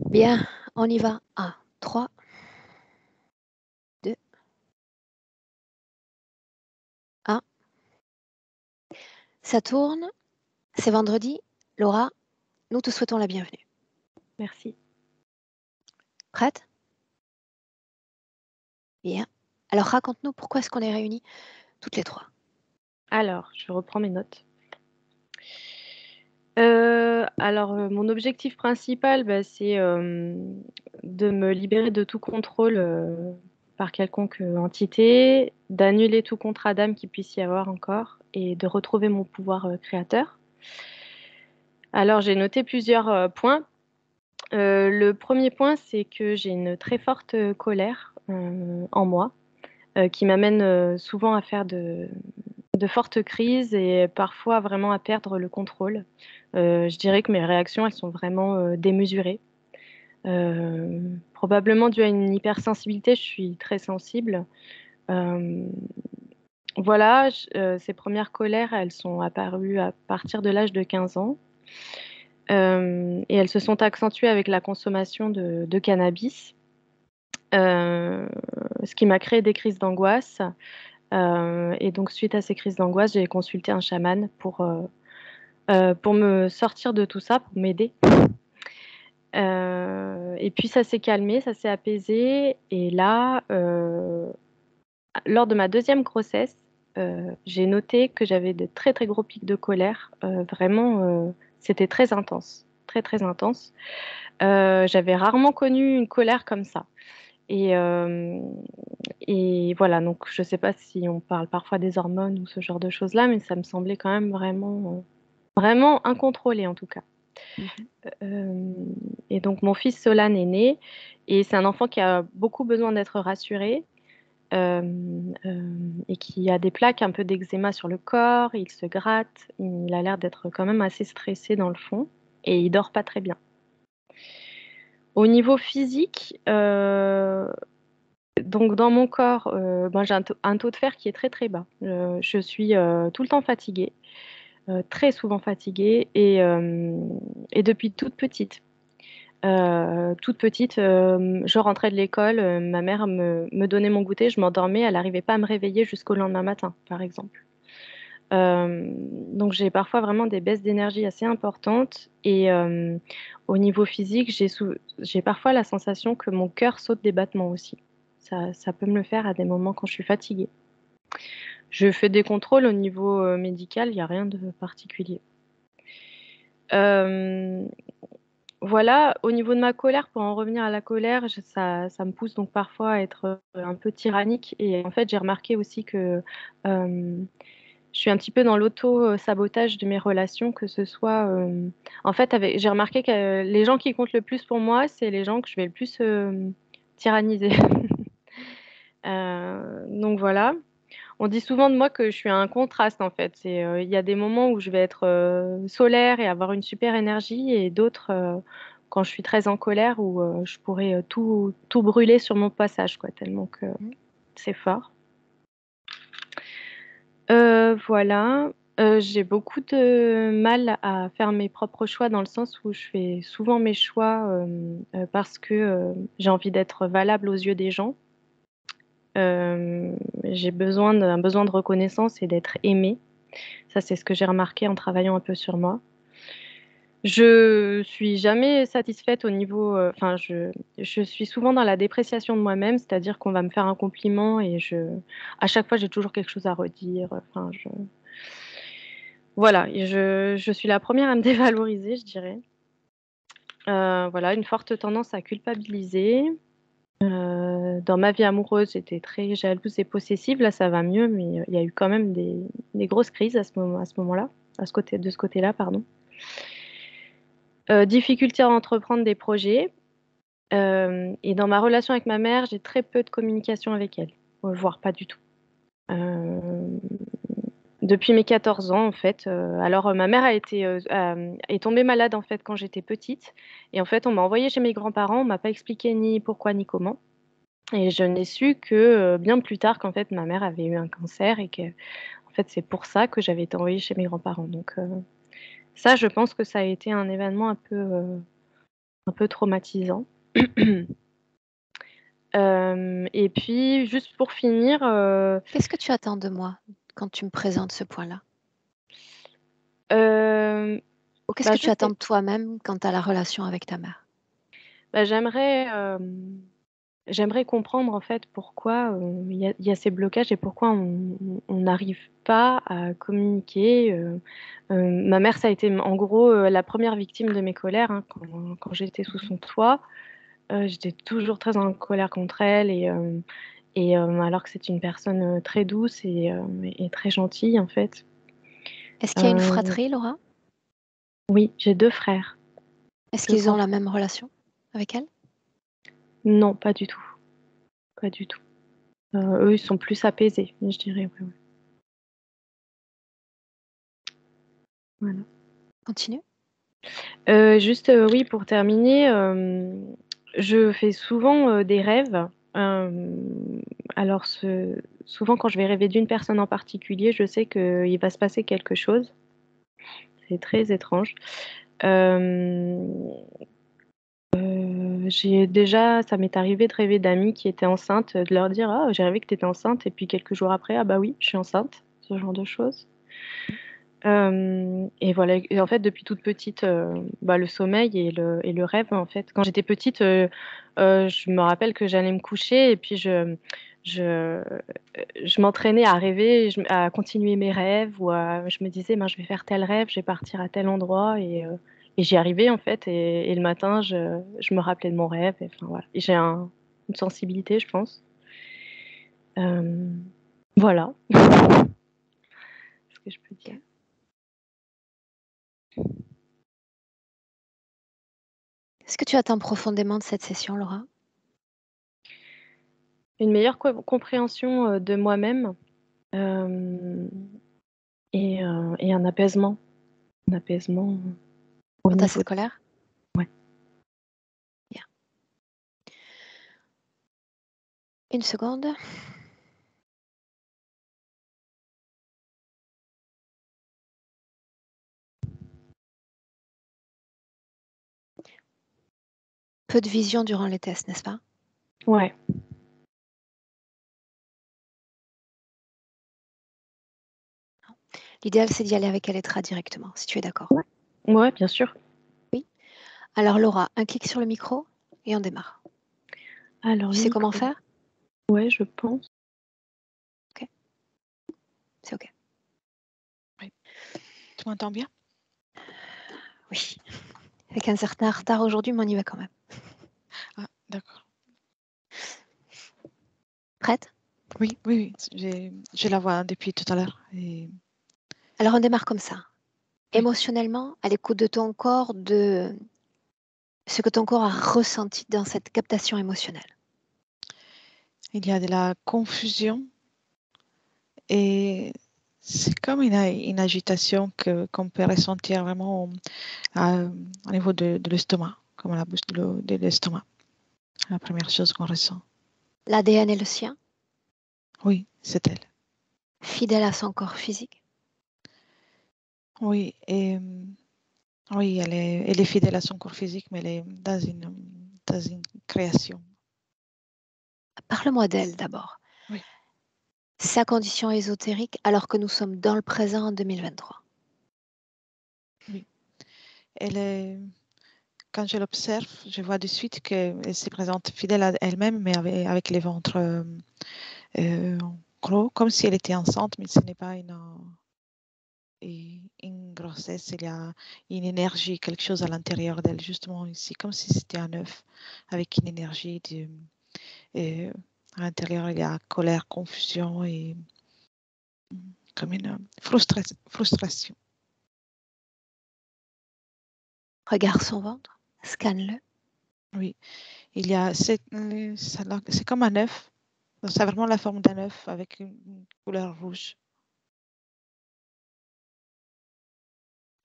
Bien, on y va. 1, 3, 2, 1. Ça tourne, c'est vendredi. Laura, nous te souhaitons la bienvenue. Merci. Prête? Bien. Alors raconte-nous pourquoi est-ce qu'on est réunis toutes les 3? Alors, je reprends mes notes. Mon objectif principal, c'est de me libérer de tout contrôle par quelconque entité, d'annuler tout contrat d'âme qu'il puisse y avoir encore et de retrouver mon pouvoir créateur. Alors, j'ai noté plusieurs points. Le premier point, c'est que j'ai une très forte colère en moi qui m'amène souvent à faire de fortes crises et parfois vraiment à perdre le contrôle. Je dirais que mes réactions, elles sont vraiment démesurées. Probablement dû à une hypersensibilité, je suis très sensible. Euh, voilà, ces premières colères, elles sont apparues à partir de l'âge de 15 ans. Et elles se sont accentuées avec la consommation de cannabis, euh, ce qui m'a créé des crises d'angoisse. Et donc, suite à ces crises d'angoisse, j'ai consulté un chaman pour me sortir de tout ça, pour m'aider. Et puis, ça s'est calmé, ça s'est apaisé. Et là, lors de ma deuxième grossesse, j'ai noté que j'avais de très, très gros pics de colère. Vraiment, c'était très intense, très, très intense. J'avais rarement connu une colère comme ça. Et, euh, et voilà, donc je ne sais pas si on parle parfois des hormones ou ce genre de choses-là, mais ça me semblait quand même vraiment, vraiment incontrôlé en tout cas. Mhm. Euh, et donc mon fils Solane est né et c'est un enfant qui a beaucoup besoin d'être rassuré euh, et qui a des plaques, un peu d'eczéma sur le corps, il se gratte, il a l'air d'être quand même assez stressé dans le fond et il dort pas très bien. Au niveau physique, donc dans mon corps, j'ai un taux de fer qui est très très bas. Je suis tout le temps fatiguée, très souvent fatiguée et depuis toute petite. Je rentrais de l'école, ma mère me donnait mon goûter, je m'endormais, elle n'arrivait pas à me réveiller jusqu'au lendemain matin, par exemple. Donc j'ai parfois vraiment des baisses d'énergie assez importantes et au niveau physique, j'ai parfois la sensation que mon cœur saute des battements aussi. Ça peut me le faire à des moments quand je suis fatiguée. Je fais des contrôles au niveau médical, il n'y a rien de particulier. Euh, voilà, au niveau de ma colère, pour en revenir à la colère, ça me pousse donc parfois à être un peu tyrannique. Et en fait, j'ai remarqué aussi que euh, je suis un petit peu dans l'auto-sabotage de mes relations, que ce soit... En fait, j'ai remarqué que les gens qui comptent le plus pour moi, c'est les gens que je vais le plus tyranniser. Donc voilà. On dit souvent de moi que je suis un contraste en fait. Il y a des moments où je vais être solaire et avoir une super énergie et d'autres quand je suis très en colère où je pourrais tout brûler sur mon passage quoi, tellement que Mhm. c'est fort. Voilà. J'ai beaucoup de mal à faire mes propres choix dans le sens où je fais souvent mes choix parce que j'ai envie d'être valable aux yeux des gens. J'ai un besoin de reconnaissance et d'être aimée. Ça, c'est ce que j'ai remarqué en travaillant un peu sur moi. Je suis jamais satisfaite au niveau, je suis souvent dans la dépréciation de moi-même, c'est-à-dire qu'on va me faire un compliment et à chaque fois, j'ai toujours quelque chose à redire. Voilà, et je suis la première à me dévaloriser, je dirais. Voilà, une forte tendance à culpabiliser. Dans ma vie amoureuse, j'étais très jalouse et possessive. Là, ça va mieux, mais il y a eu quand même des grosses crises à ce moment-là, de ce côté-là, pardon. Difficulté à entreprendre des projets. Et dans ma relation avec ma mère, j'ai très peu de communication avec elle, voire pas du tout. Euh, Depuis mes 14 ans, en fait. Ma mère est tombée malade, en fait, quand j'étais petite. Et en fait, on m'a envoyée chez mes grands-parents. On m'a pas expliqué ni pourquoi ni comment. Et je n'ai su que bien plus tard qu'en fait, ma mère avait eu un cancer et que, en fait, c'est pour ça que j'avais été envoyée chez mes grands-parents. Donc, ça, je pense que ça a été un événement un peu un peu traumatisant. Et puis, juste pour finir, Qu'est-ce que tu attends de moi quand tu me présentes ce point-là? euh, Ou qu'est-ce bah, que je tu attends sais, de toi-même quant à la relation avec ta mère? bah, j'aimerais comprendre en fait pourquoi il y a ces blocages et pourquoi on n'arrive pas à communiquer. Ma mère, ça a été en gros la première victime de mes colères, hein, quand j'étais sous Mhm. son toit. J'étais toujours très en colère contre elle alors que c'est une personne très douce et très gentille en fait. Est-ce qu'il y a une Euh, fratrie, Laura? oui, j'ai deux frères, Est-ce deux qu'ils ont grands la frères. même relation avec elle? Non, pas du tout, pas du tout. Eux, ils sont plus apaisés, je dirais. Ouais, ouais. Voilà. Continue. Juste, oui, pour terminer, je fais souvent des rêves. Alors, souvent, quand je vais rêver d'une personne en particulier, je sais qu'il va se passer quelque chose. C'est très étrange. Euh, Ça m'est arrivé de rêver d'amis qui étaient enceintes, de leur dire, ah, j'ai rêvé que tu étais enceinte, et puis quelques jours après, ah bah oui, je suis enceinte, ce genre de choses. Et voilà. Et en fait, depuis toute petite, bah, le sommeil et le rêve, en fait. Quand j'étais petite, je me rappelle que j'allais me coucher et puis je, je m'entraînais à rêver, à continuer mes rêves je me disais, ben, je vais faire tel rêve, je vais partir à tel endroit et j'y arrivais en fait. Et le matin, je me rappelais de mon rêve. Et, enfin, voilà. Et une sensibilité, je pense. Euh, voilà ce que je peux dire. Ok. Qu'est-ce que tu attends profondément de cette session, Laura? Une meilleure compréhension de moi-même euh, et un apaisement. Un apaisement au Quant à niveau cette de... colère? Ouais. Bien. Une seconde. Peu de vision durant les tests, n'est-ce pas? Ouais. L'idéal, c'est d'y aller avec Aletra directement, si tu es d'accord. Ouais. Ouais, bien sûr. Oui. Alors, Laura, un clic sur le micro et on démarre. Alors, Tu le sais comment micro. faire? Ouais, je pense. Ok, c'est ok. Oui. Tu m'entends bien? Oui. Avec un certain retard aujourd'hui, mais on y va quand même. Ah, d'accord. Prête? Oui, oui, oui. Je la vois depuis tout à l'heure. Alors, on démarre comme ça. Oui. Émotionnellement, à l'écoute de ton corps, de ce que ton corps a ressenti dans cette captation émotionnelle. Il y a de la confusion et c'est comme une agitation qu'on peut ressentir vraiment au niveau de l'estomac, comme à la bouche de l'estomac. La première chose qu'on ressent. L'ADN est le sien, Oui, c'est elle. fidèle à son corps physique. Oui, oui, elle est fidèle à son corps physique, mais elle est dans une création. Parle-moi d'elle d'abord. Oui. Sa condition ésotérique alors que nous sommes dans le présent en 2023. Oui. Elle est, quand je l'observe, je vois de suite qu'elle se présente fidèle à elle-même, mais avec les ventres gros, comme si elle était enceinte, mais ce n'est pas une grossesse, il y a une énergie, quelque chose à l'intérieur d'elle, justement ici, comme si c'était un œuf, avec une énergie euh, à l'intérieur, il y a colère, confusion et comme une frustration. Regarde son ventre, scanne-le. Oui, c'est comme un œuf, c'est vraiment la forme d'un œuf avec une couleur rouge.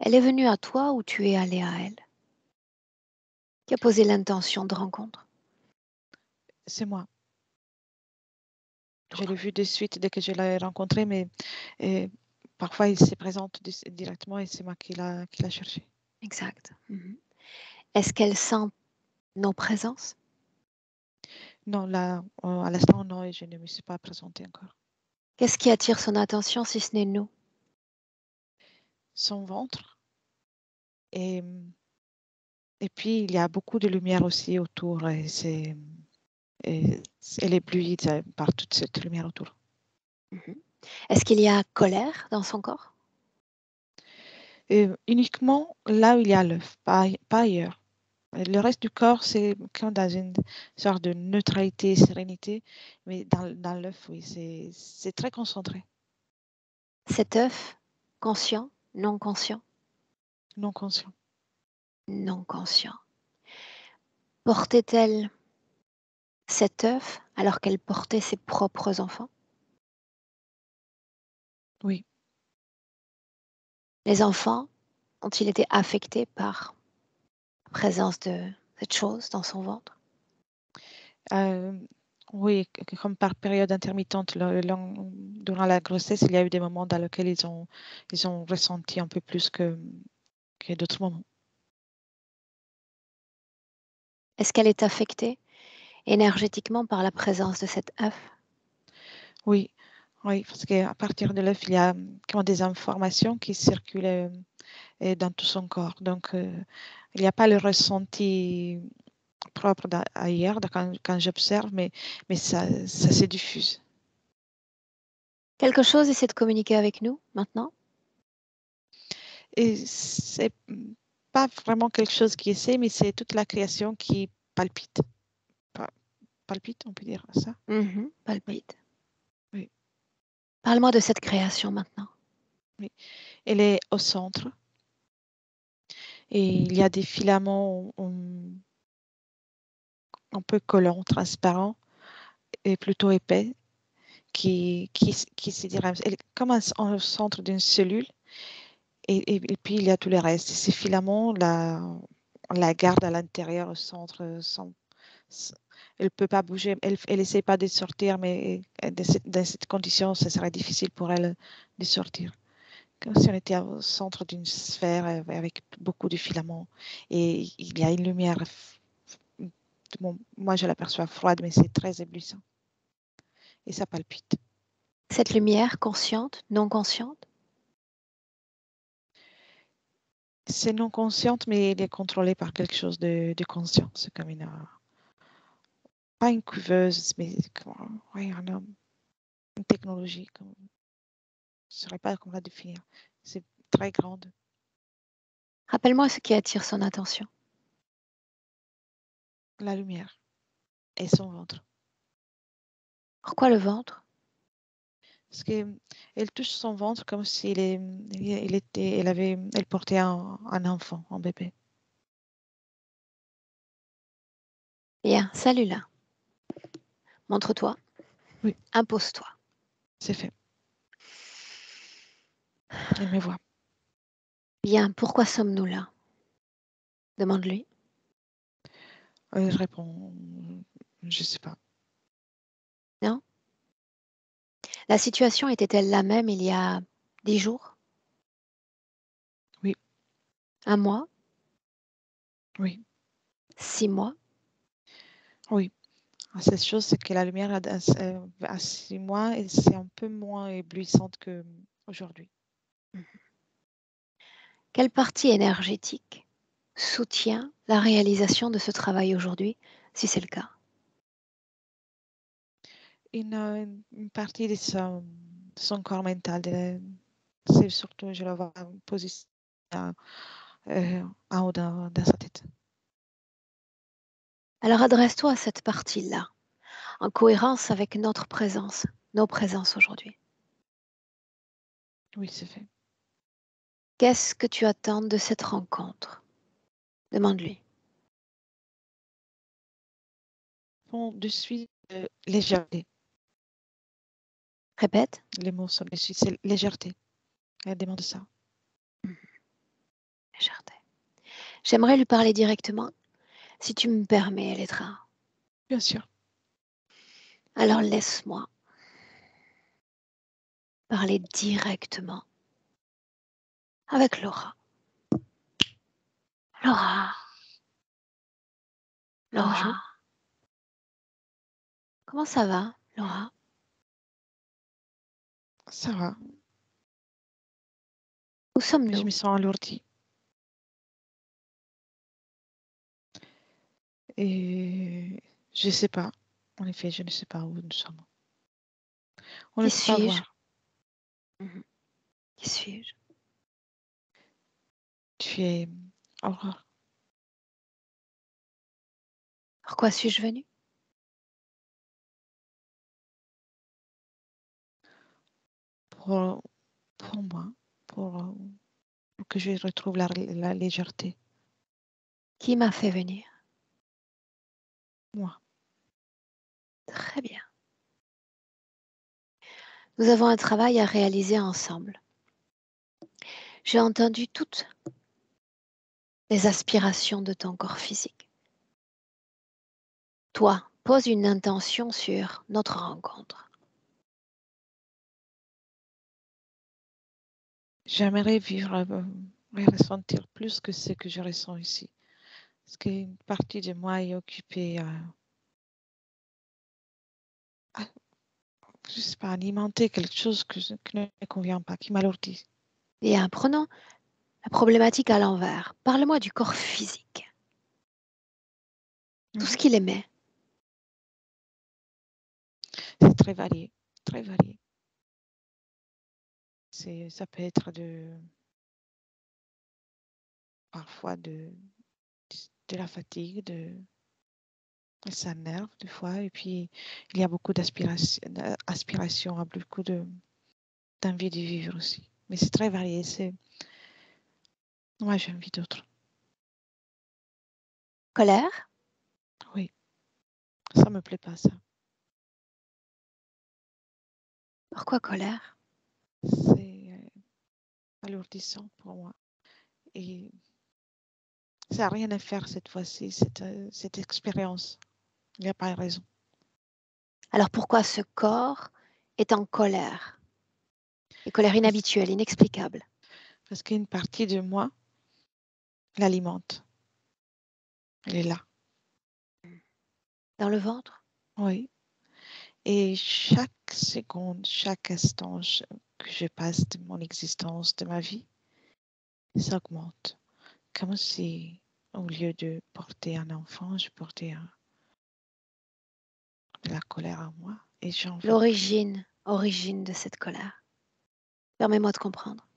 Elle est venue à toi ou tu es allé à elle? Qui a posé l'intention de rencontre? C'est moi. Je Laura. l'ai vu de suite dès que je l'ai rencontré, mais euh, parfois il se présente directement et c'est moi qui l'a cherché. Exact. Mhm. Est-ce qu'elle sent nos présences. Non, là, à l'instant, non, et je ne me suis pas présentée encore. Qu'est-ce qui attire son attention si ce n'est nous? Son ventre. Et, et puis, il y a beaucoup de lumière aussi autour. Et elle est éblouie par toute cette lumière autour. Mhm. Est-ce qu'il y a colère dans son corps? Et uniquement là où il y a l'œuf, pas ailleurs. Le reste du corps, c'est comme dans une sorte de neutralité, sérénité. Mais dans l'œuf, oui, c'est très concentré, Cet œuf, conscient, non conscient? non conscient. Non conscient. Portait-elle cet œuf alors qu'elle portait ses propres enfants? Oui. Les enfants ont-ils été affectés par la présence de cette chose dans son ventre? Euh, oui, comme par période intermittente, durant la grossesse, il y a eu des moments dans lesquels ils ont ressenti un peu plus que d'autres moments. Est-ce qu'elle est affectée énergétiquement par la présence de cet œuf? Oui, oui, parce qu'à partir de l'œuf, il y a comment, des informations qui circulent dans tout son corps. Donc, il n'y a pas le ressenti propre ailleurs quand j'observe, mais ça se diffuse. Quelque chose essaie de communiquer avec nous maintenant? Et c'est pas vraiment quelque chose qui essaie, mais c'est toute la création qui palpite. Palpite, on peut dire ça? Mhm, Oui, palpite. oui, Parle-moi de cette création maintenant. oui. Elle est au centre et il y a des filaments un peu collants, transparents et plutôt épais qui se dirigent. Elle est comme au centre d'une cellule et puis il y a tout le reste. Ces filaments la gardent à l'intérieur, au centre. Elle ne peut pas bouger. Elle essaie pas de sortir, mais dans cette condition, ce serait difficile pour elle de sortir. Comme si on était au centre d'une sphère avec beaucoup de filaments. Et il y a une lumière. Bon, moi, je l'aperçois froide, mais c'est très éblouissant. Et ça palpite. Cette lumière consciente, non consciente? C'est non consciente, mais elle est contrôlée par quelque chose de conscient. C'est comme pas une couveuse, mais ouais, une technologie. Je ne saurais pas comment la définir. C'est très grande. Rappelle-moi ce qui attire son attention. La lumière et son ventre. Pourquoi le ventre? Parce qu'elle touche son ventre comme si elle portait un enfant, un bébé. Bien, salut-là. Montre-toi. Oui, Impose-toi. c'est fait. Elle me voit. Bien, pourquoi sommes-nous là? Demande-lui. Je réponds, je sais pas. Non? La situation était-elle la même il y a 10 jours? Oui, Un mois? oui, 6 mois? oui. Cette chose, c'est que la lumière à 6 mois, et c'est un peu moins éblouissante qu'aujourd'hui. Quelle partie énergétique soutient la réalisation de ce travail aujourd'hui, si c'est le cas? Une partie de son corps mental, c'est surtout, je la vois positionnée en haut dans sa tête. Alors adresse-toi à cette partie-là, en cohérence avec notre présence, nos présences aujourd'hui. Oui, c'est fait. Qu'est-ce que tu attends de cette rencontre? Demande-lui. Bon, de suite, légèreté. Répète. Les mots sont de suite, c'est légèreté. Elle demande ça. Légèreté. J'aimerais lui parler directement, si tu me permets, Elettra. Bien sûr. Alors laisse-moi parler directement avec Laura. Laura, Laura, Bonjour, comment ça va, Laura? ça va, Où mais je sommes-nous? me sens alourdie. Et je ne sais pas, en effet, je ne sais pas où nous sommes. On ne Qui peut pas suis-je? voir. Mhm. Qui suis-je? Tu es Aurore Pourquoi suis-je venue? pour, pour moi, pour que je retrouve la légèreté. Qui m'a fait venir? Moi, Très bien. Nous avons un travail à réaliser ensemble. J'ai entendu toutes les aspirations de ton corps physique. Toi, pose une intention sur notre rencontre. j'aimerais vivre et ressentir plus que ce que je ressens ici. Parce qu'une partie de moi est occupée à, je sais pas, alimenter quelque chose qui ne me convient pas, qui m'alourdit. Bien, prenons la problématique à l'envers. Parle-moi du corps physique. Tout ce Mhm. qu'il aimait. C'est très varié, très varié. Ça peut être parfois de la fatigue, ça nerve des fois, et puis il y a beaucoup d'aspiration, à beaucoup d'envie de vivre aussi. Mais c'est très varié. Moi, j'ai envie d'autre. Colère? Oui, ça me plaît pas ça. Pourquoi colère? C'est alourdissant pour moi. Et ça n'a rien à faire cette fois-ci, cette expérience. Il n'y a pas de raison. Alors pourquoi ce corps est en colère? Et colère Parce, inhabituelle, inexplicable. parce qu'une partie de moi l'alimente. Elle est là. Dans le ventre? Oui. Et chaque seconde, chaque instant que je passe de mon existence, de ma vie, ça augmente. Comme si, au lieu de porter un enfant, je portais de la colère en moi et j'en veux plus. Origine de cette colère. Permets-moi de comprendre.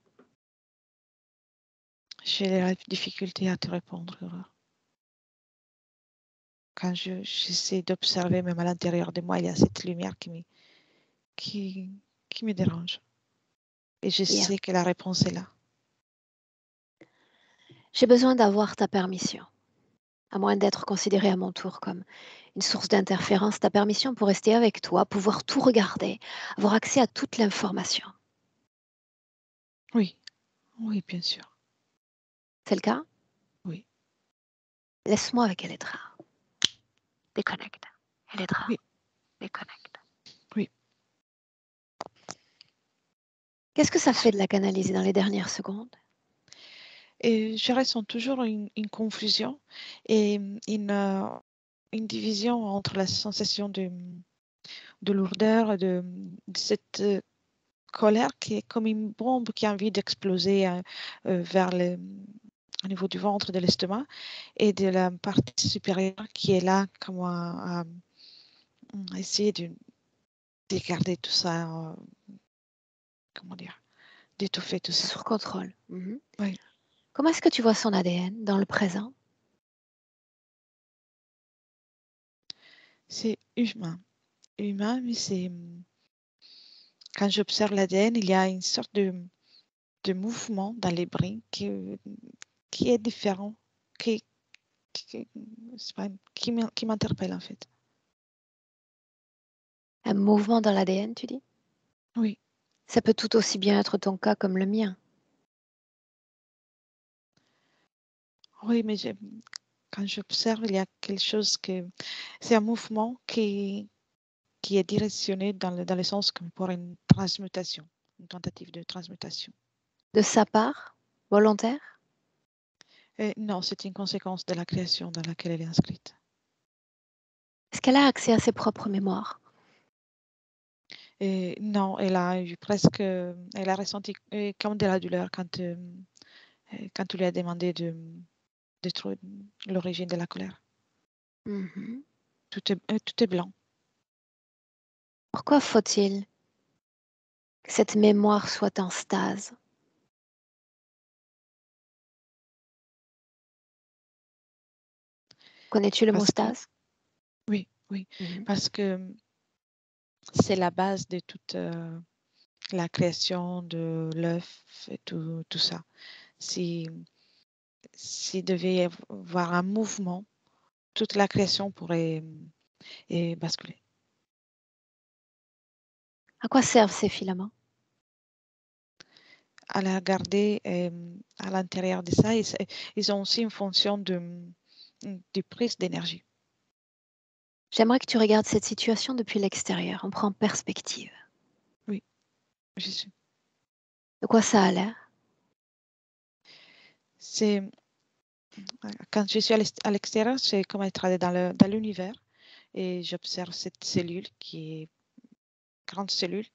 J'ai la difficulté à te répondre, Aurore. Quand j'essaie d'observer, même à l'intérieur de moi, il y a cette lumière qui, qui me dérange. Et je Bien. sais que la réponse est là. J'ai besoin d'avoir ta permission. À moins d'être considérée à mon tour comme une source d'interférence, ta permission pour rester avec toi, pouvoir tout regarder, avoir accès à toute l'information. Oui, oui, bien sûr. C'est le cas? Oui, Laisse-moi avec Elettra. Déconnecte. Elettra, oui, déconnecte. oui. Qu'est-ce que ça fait de la canaliser dans les dernières secondes? Et je ressens toujours une confusion et une division entre la sensation de lourdeur, de cette colère qui est comme une bombe qui a envie d'exploser vers au niveau du ventre, de l'estomac, et de la partie supérieure qui est là comme à essayer de garder tout ça, comment dire, d'étouffer tout ça. Sur contrôle. Mhm. Oui, Comment est-ce que tu vois son ADN dans le présent? c'est humain. Humain, mais c'est quand j'observe l'ADN, il y a une sorte de mouvement dans les brins qui est différent, qui, c'est pas- qui m'interpelle en fait. Un mouvement dans l'ADN, tu dis? Oui, Ça peut tout aussi bien être ton cas comme le mien. oui, mais quand j'observe, il y a quelque chose c'est un mouvement qui est directionné dans le sens comme pour une transmutation, une tentative de transmutation. De sa part, volontaire? Non, c'est une conséquence de la création dans laquelle elle est inscrite. Est-ce qu'elle a accès à ses propres mémoires? Et non, elle a eu presque, elle a ressenti comme de la douleur quand tu lui as demandé de trouver l'origine de la colère. Mhm. Tout est blanc. Pourquoi faut-il que cette mémoire soit en stase? Connais-tu le mot Parce que, stase? oui, oui, Mhm. parce que c'est la base de toute la création de l'œuf et tout ça. Si, s'il devait y avoir un mouvement, toute la création pourrait basculer. À quoi servent ces filaments? À la garder à l'intérieur de ça, ils ont aussi une fonction de prise d'énergie. J'aimerais que tu regardes cette situation depuis l'extérieur. On prend perspective. Oui, je suis. De quoi ça a l'air? C'est quand je suis à l'extérieur, c'est comme être allé dans l'univers et j'observe cette cellule qui est grande cellule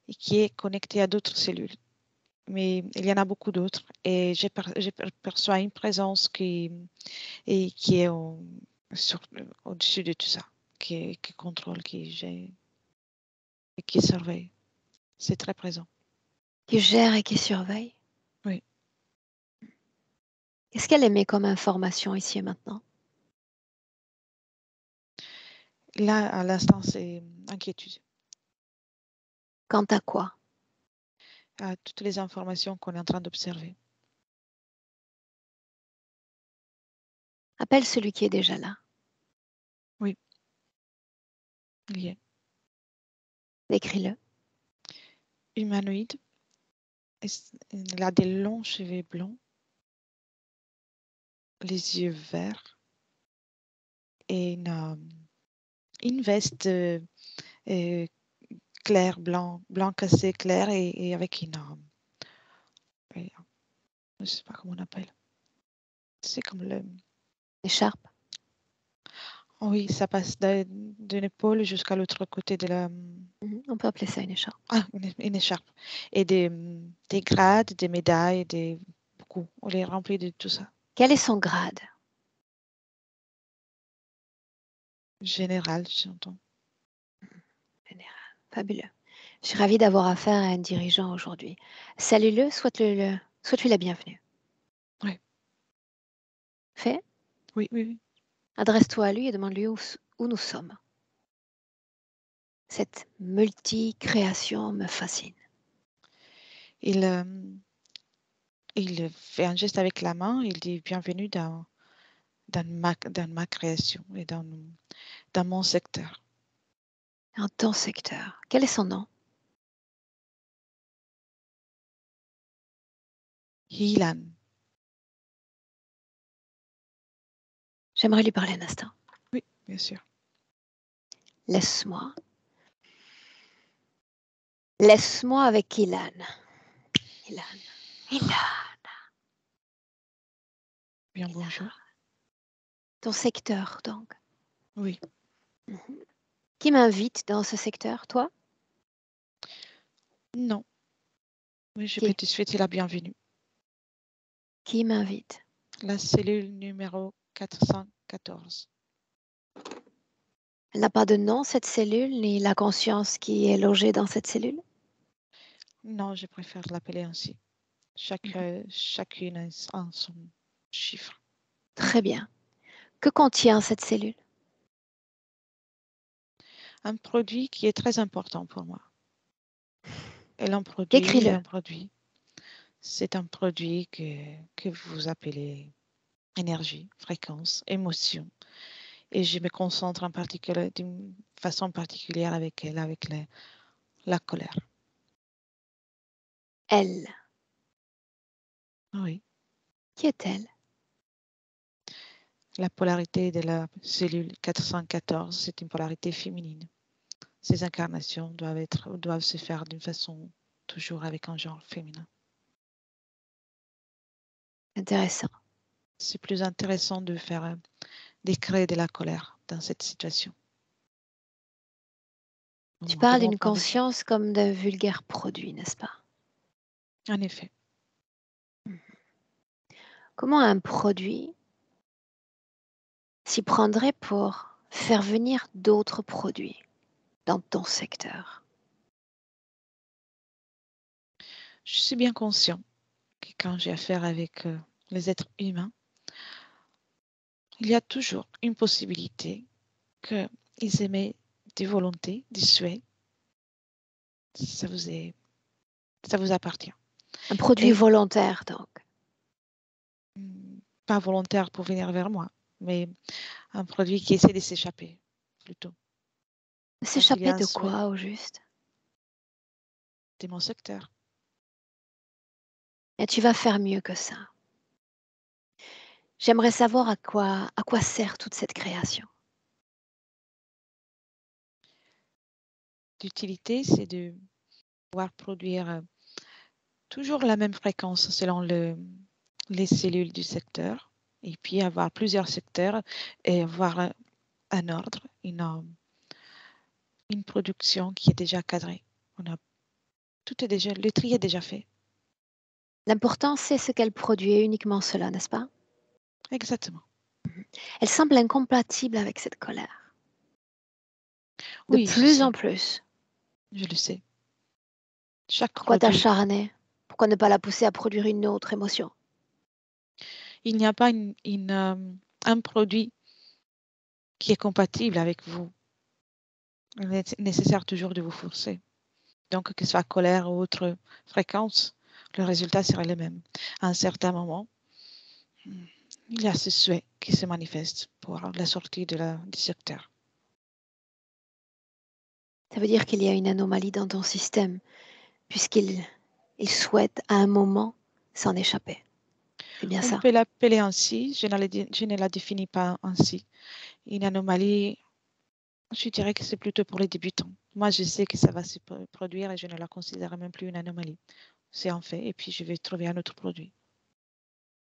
et qui est connectée à d'autres cellules. Mais il y en a beaucoup d'autres et je perçois une présence qui est au-dessus de tout ça, qui contrôle, qui surveille. C'est très présent. Qui gère et qui surveille? Oui. Qu'est-ce qu'elle émet comme information ici et maintenant? Là, à l'instant, c'est inquiétude. Quant à quoi? À toutes les informations qu'on est en train d'observer. Appelle celui qui est déjà là. Oui, il y est. Décris-le. Humanoïde. Il a des longs cheveux blancs, les yeux verts et une veste euh, clair, blanc cassé clair et avec une arme. Je ne sais pas comment on appelle. C'est comme le. Écharpe. Oh oui, ça passe d'une épaule jusqu'à l'autre côté de la. Mhm. On peut appeler ça une écharpe. Ah, une écharpe. Et des grades, des médailles, beaucoup. On est rempli de tout ça. Quel est son grade? Général, j'entends. Général. Fabuleux. Je suis ravie d'avoir affaire à un dirigeant aujourd'hui. Salue-le, souhaite-lui la bienvenue. Oui, Fait? oui, oui, oui. Adresse-toi à lui et demande-lui où nous sommes. Cette multi-création me fascine. Il, euh, il fait un geste avec la main. Il dit bienvenue dans ma création et dans mon secteur. En ton secteur. Quel est son nom? Hilan. J'aimerais lui parler un instant. Oui, bien sûr. Laisse-moi. Laisse-moi avec Ilan. Ilan. Ilan. Bien, Ilan. bonjour. Ton secteur, donc. Oui. Mhm. Qui m'invite dans ce secteur? Toi? Non, mais je peux Qui? te souhaiter la bienvenue. Qui m'invite? La cellule numéro 414. Elle n'a pas de nom, cette cellule, ni la conscience qui est logée dans cette cellule? Non, je préfère l'appeler ainsi. Mhm. Chacune a son chiffre. Très bien. Que contient cette cellule? Un produit qui est très important pour moi. Et Décris-le. c'est un produit que vous appelez énergie, fréquence, émotion. Et je me concentre en particulier, d'une façon particulière avec elle, avec la colère. Elle. Oui, Qui est-elle? la polarité de la cellule 414, c'est une polarité féminine. Ces incarnations doivent se faire d'une façon toujours avec un genre féminin. Intéressant. C'est plus intéressant de créer de la colère dans cette situation. Tu de parles mon d'une point de vue. conscience comme d'un vulgaire produit, n'est-ce pas? En effet. Comment un produit s'y prendrait pour faire venir d'autres produits dans ton secteur? Je suis bien conscient que quand j'ai affaire avec les êtres humains, il y a toujours une possibilité qu'ils aient des volontés, des souhaits. Ça vous appartient. Un produit Et volontaire, donc. pas volontaire pour venir vers moi, mais un produit qui essaie de s'échapper, plutôt. Donc, il y S'échapper a un de souhait quoi, au juste? de mon secteur. Et tu vas faire mieux que ça. J'aimerais savoir à quoi sert toute cette création. L'utilité, c'est de pouvoir produire toujours la même fréquence selon les cellules du secteur, et puis avoir plusieurs secteurs et avoir un ordre, une production qui est déjà cadrée. Tout est déjà, le tri est déjà fait. L'important, c'est ce qu'elle produit et uniquement cela, n'est-ce pas? Exactement. Elle semble incompatible avec cette colère. De Oui, je plus en sais, plus. je le sais. Chaque Pourquoi produit, t'acharner? Pourquoi ne pas la pousser à produire une autre émotion? il n'y a pas un produit qui est compatible avec vous. Il est nécessaire toujours de vous forcer. Donc, que ce soit colère ou autre fréquence, le résultat sera le même. À un certain moment, il y a ce souhait qui se manifeste pour la sortie du secteur. Ça veut dire qu'il y a une anomalie dans ton système, puisqu'il souhaite à un moment s'en échapper. C'est bien On ça. peut l'appeler ainsi, je ne la définis pas ainsi. Une anomalie, je dirais que c'est plutôt pour les débutants. Moi, je sais que ça va se produire et je ne la considère même plus une anomalie. C'est un fait, et puis je vais trouver un autre produit.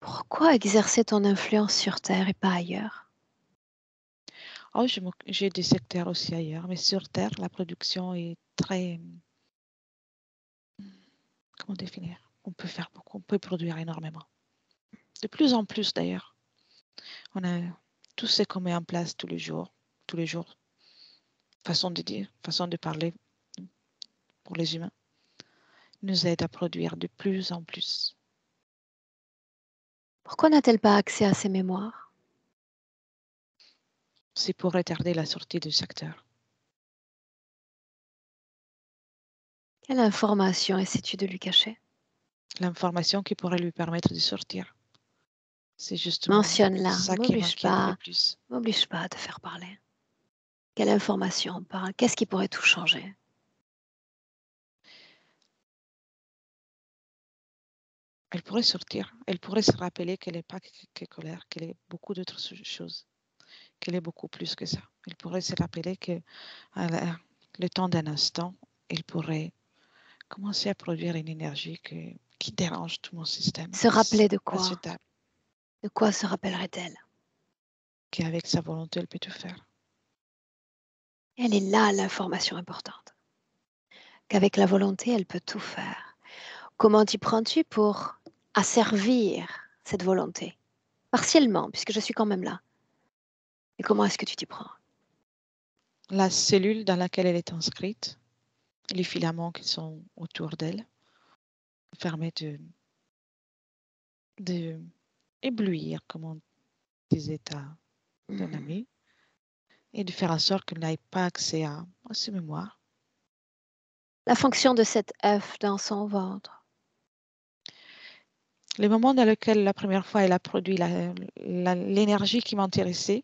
Pourquoi exercer ton influence sur Terre et pas ailleurs? Oh, j'ai des secteurs aussi ailleurs, mais sur Terre, la production est très, comment définir? On peut faire beaucoup, on peut produire énormément. De plus en plus d'ailleurs. On a tout ce qu'on met en place tous les jours, façon de dire, façon de parler pour les humains, nous aide à produire de plus en plus. Pourquoi n'a-t-elle pas accès à ses mémoires? C'est pour retarder la sortie du secteur. Quelle information essaies-tu de lui cacher? L'information qui pourrait lui permettre de sortir. C'est justement Mentionne-la, ça qui m'inquiète le plus. m'oblige pas à te faire parler. Quelle information on parle? Qu'est-ce qui pourrait tout changer? Elle pourrait sortir, elle pourrait se rappeler qu'elle n'est pas que colère, qu'elle est beaucoup d'autres choses, qu'elle est beaucoup plus que ça. Elle pourrait se rappeler que le temps d'un instant, elle pourrait commencer à produire une énergie qui dérange tout mon système. Se rappeler de Pas quoi? souhaitable, De quoi se rappellerait-elle? qu'avec sa volonté, elle peut tout faire. Elle est là l'information importante. Qu'avec la volonté, elle peut tout faire. Comment t'y prends-tu pour asservir cette volonté? Partiellement, puisque je suis quand même là. Et comment est-ce que tu t'y prends? La cellule dans laquelle elle est inscrite, les filaments qui sont autour d'elle, permettent de éblouir, comme on disait à ton Mhm. ami, et de faire en sorte qu'elle n'ait pas accès à ses mémoires. La fonction de cet œuf dans son ventre. Le moment dans lequel la première fois elle a produit l'énergie qui m'intéressait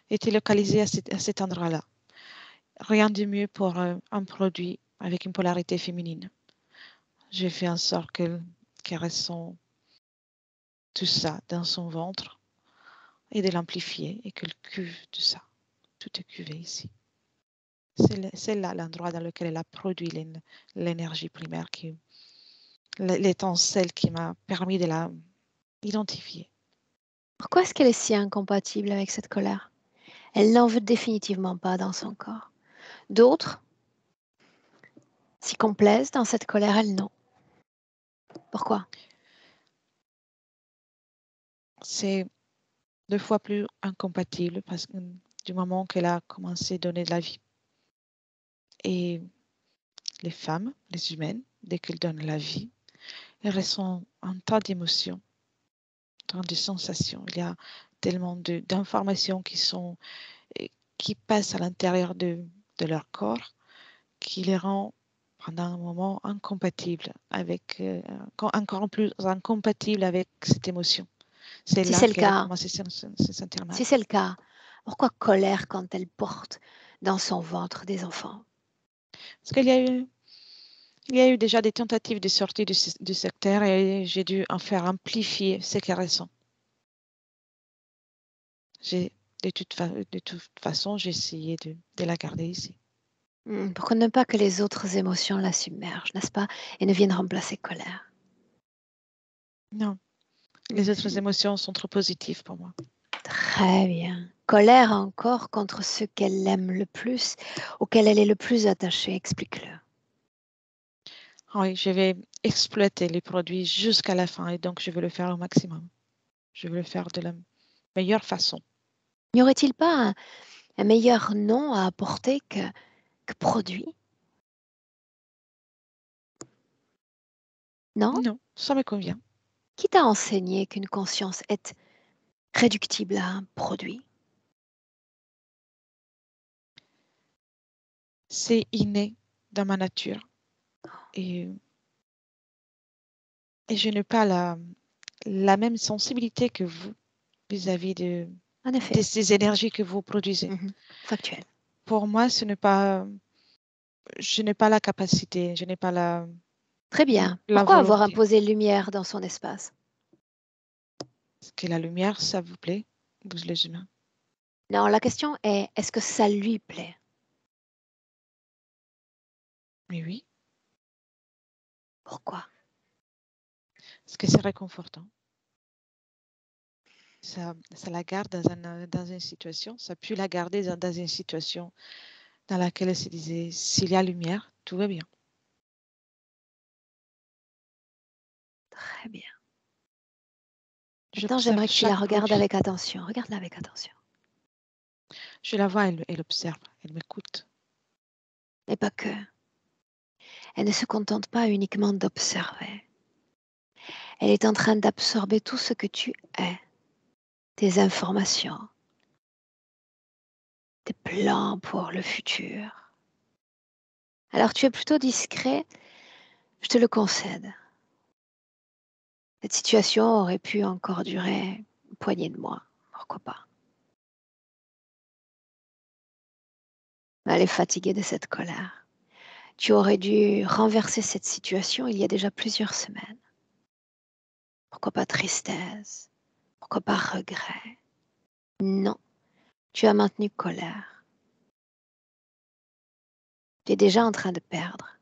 était localisée à cet endroit-là. Rien de mieux pour un produit avec une polarité féminine. J'ai fait en sorte qu'elle ressent tout ça dans son ventre et de l'amplifier et qu'elle cuve tout ça. Tout est cuvé ici. C'est là l'endroit dans lequel elle a produit l'énergie primaire, l'étincelle qui m'a permis de la identifier. Pourquoi est-ce qu'elle est si incompatible avec cette colère? Elle n'en veut définitivement pas dans son corps. D'autres s'y complaisent dans cette colère, elles non. Pourquoi? C'est 2 fois plus incompatible parce que du moment qu'elle a commencé à donner de la vie. Et les femmes, les humaines, dès qu'elles donnent la vie, elles ressentent un tas d'émotions, tant de sensations. Il y a tellement d'informations qui passent à l'intérieur de leur corps qui les rend pendant un moment incompatibles avec, encore plus incompatibles avec cette émotion. C'est Si là c'est le qu'elle a cas, commencé à se sentir mal. si c'est le cas, pourquoi colère quand elle porte dans son ventre des enfants? Parce il y a eu déjà des tentatives de sortie du secteur et j'ai dû en faire amplifier ce qu'elle ressent. De toute façon, j'ai essayé de la garder ici. Pour ne pas que les autres émotions la submergent, n'est-ce pas? Et ne viennent remplacer colère. Non, les autres Mhm. émotions sont trop positives pour moi. Très bien. Colère encore contre ceux qu'elle aime le plus, auxquels elle est le plus attachée. Explique-le. Oui, je vais exploiter les produits jusqu'à la fin et donc je vais le faire au maximum. Je vais le faire de la meilleure façon. N'y aurait-il pas un meilleur nom à apporter que produit? Non? Non, ça me convient. Qui t'a enseigné qu'une conscience est réductible à un produit? C'est inné dans ma nature et, et je n'ai pas la même sensibilité que vous vis-à-vis En de effet. ces énergies que vous produisez. Factuel. Pour moi, je n'ai pas la capacité, je n'ai pas Très bien. la Pourquoi avoir volonté. imposé lumière dans son espace? Est-ce que la lumière, ça vous plaît, vous les humains? Non, la question est-ce que ça lui plaît? Mais oui, Pourquoi? parce que c'est réconfortant. Ça la garde dans une situation, ça peut la garder dans une situation dans laquelle elle se disait, s'il y a lumière, tout va bien. Très bien. Maintenant, J'observe j'aimerais que tu la chaque regardes produit. avec attention. Regarde-la avec attention. Je la vois, elle observe, elle m'écoute. Mais pas que. Elle ne se contente pas uniquement d'observer. Elle est en train d'absorber tout ce que tu es, tes informations, tes plans pour le futur. Alors tu es plutôt discret, je te le concède. Cette situation aurait pu encore durer une poignée de mois, pourquoi pas. Mais elle est fatiguée de cette colère. Tu aurais dû renverser cette situation il y a déjà plusieurs semaines. Pourquoi pas tristesse? Pourquoi pas regret? Non, tu as maintenu colère. Tu es déjà en train de perdre.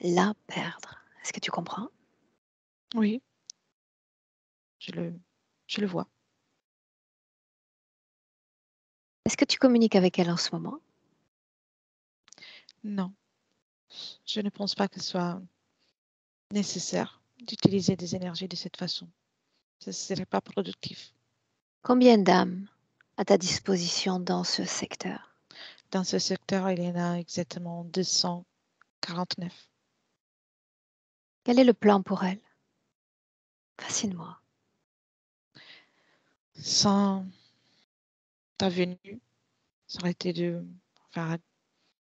La perdre. Est-ce que tu comprends? Oui, je le vois. Est-ce que tu communiques avec elle en ce moment? Non, je ne pense pas que ce soit nécessaire d'utiliser des énergies de cette façon. Ce ne serait pas productif. Combien d'âmes à ta disposition dans ce secteur? Dans ce secteur, il y en a exactement 249. Quel est le plan pour elle? Fascine-moi. Sans ta venue, ça aurait été de faire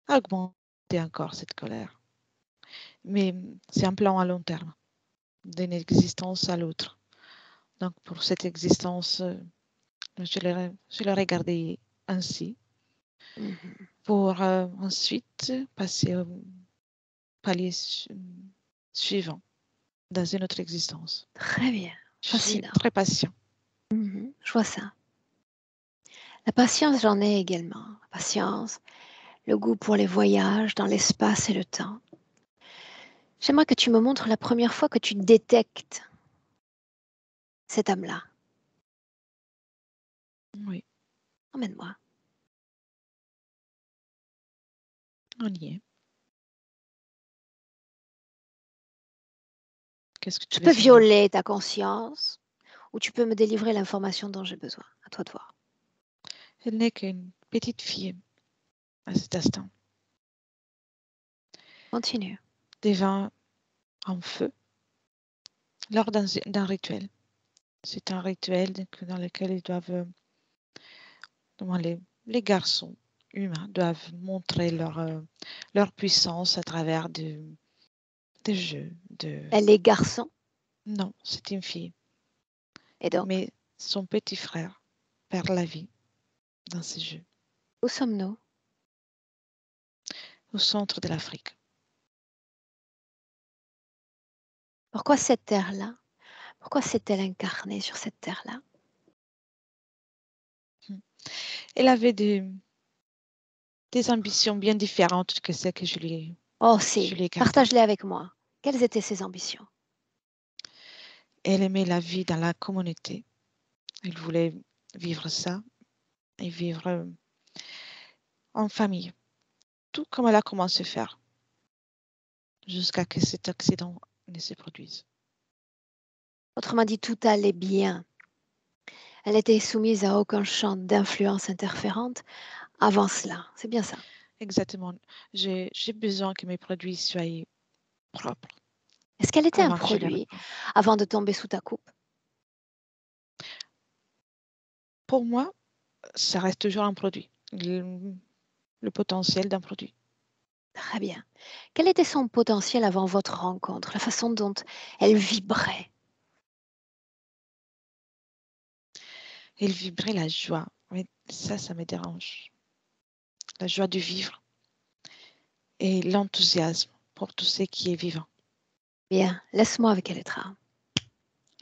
augmenter encore cette colère. Mais c'est un plan à long terme, d'une existence à l'autre. Donc pour cette existence, je l'aurais gardée ainsi Mhm. pour ensuite passer au palier suivant dans une autre existence. Très bien. Je suis Fascinant. très patient. Je vois ça. La patience, j'en ai également. La patience, le goût pour les voyages dans l'espace et le temps. J'aimerais que tu me montres la première fois que tu détectes cette âme-là. Oui, Emmène-moi. on y est. Qu'est-ce que tu Je veux peux savoir? violer ta conscience ou tu peux me délivrer l'information dont j'ai besoin. À toi de voir. Elle n'est qu'une petite fille à cet instant, Continue. devant un feu, lors d'un rituel. C'est un rituel dans lequel ils doivent, les garçons humains doivent montrer leur puissance à travers des jeux. Elle est garçon Non, c'est une fille. et donc, Mais son petit frère perd la vie dans ces jeux, où sommes-nous? au centre de l'Afrique. Pourquoi cette terre-là? Pourquoi s'est-elle incarnée sur cette terre-là? Elle avait des ambitions bien différentes que celles que je lui Oh, ai gardées. partage-les avec moi. Quelles étaient ses ambitions? Elle aimait la vie dans la communauté. Elle voulait vivre ça et vivre en famille, tout comme elle a commencé à faire, jusqu'à que cet accident ne se produise. Autrement dit, tout allait bien. Elle n'était soumise à aucun champ d'influence interférente avant cela. C'est bien ça. Exactement. J'ai besoin que mes produits soient propres Est-ce qu'elle était un avant que je les produit reprenne. avant de tomber sous ta coupe? Pour moi, ça reste toujours un produit, le potentiel d'un produit. Très bien. Quel était son potentiel avant votre rencontre, la façon dont elle vibrait? Elle vibrait la joie. Mais ça me dérange. La joie de vivre et l'enthousiasme pour tout ce qui est vivant. Bien, laisse-moi avec Elettra.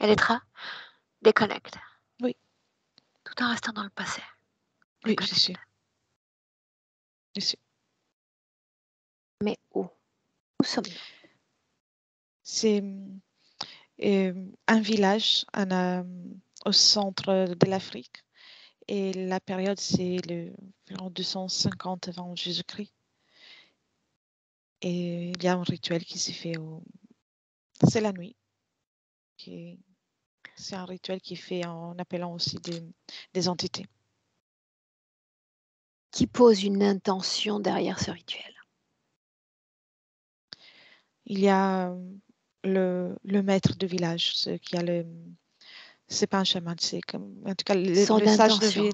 Elettra, déconnecte. Oui. Tout en restant dans le passé. Oui, je Déconnecte. suis. Je suis. Mais où? Où sommes-nous? C'est un village au centre de l'Afrique et la période, c'est environ 250 avant Jésus-Christ. Et il y a un rituel qui s'est fait c'est la nuit. C'est un rituel qui est fait en appelant aussi des entités. Qui pose une intention derrière ce rituel? Il y a le maître de village, c'est pas un chaman, c'est comme, en tout cas, Son le sage intention.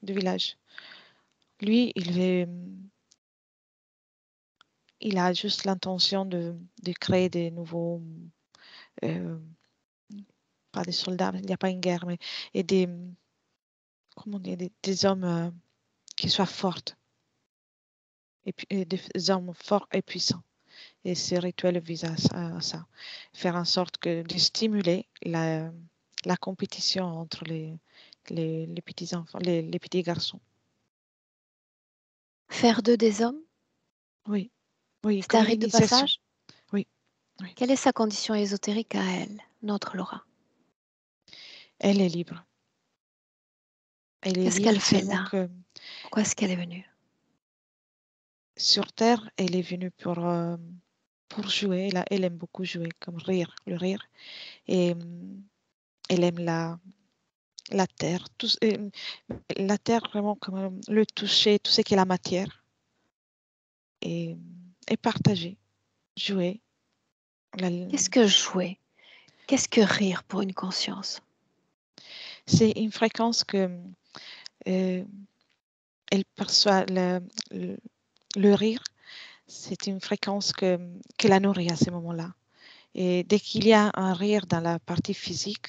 de village. Lui, il a juste l'intention de créer des nouveaux, euh, pas des soldats, il n'y a pas une guerre, mais et comment dire, des hommes qui soient forts, et des hommes forts et puissants. Et ce rituel vise à ça, faire en sorte de stimuler la compétition entre les petits enfants, les petits garçons. Faire d'eux des hommes? Oui, oui, C'est un comme une rite de initiation. passage? Oui, oui. Quelle est sa condition ésotérique à elle, notre Laura? Elle est libre. Elle est Qu'est-ce qu'elle libre fait seulement là? que Pourquoi est-ce qu'elle est venue? sur Terre, elle est venue pour jouer. Elle aime beaucoup jouer, comme le rire. Et elle aime la terre, la terre vraiment comme le toucher, tout ce qui est la matière. Et, et partager, jouer. Qu'est-ce que jouer? Qu'est-ce que rire pour une conscience? C'est une fréquence que euh, elle perçoit le rire. C'est une fréquence que la nourrit à ce moment-là. Et dès qu'il y a un rire dans la partie physique,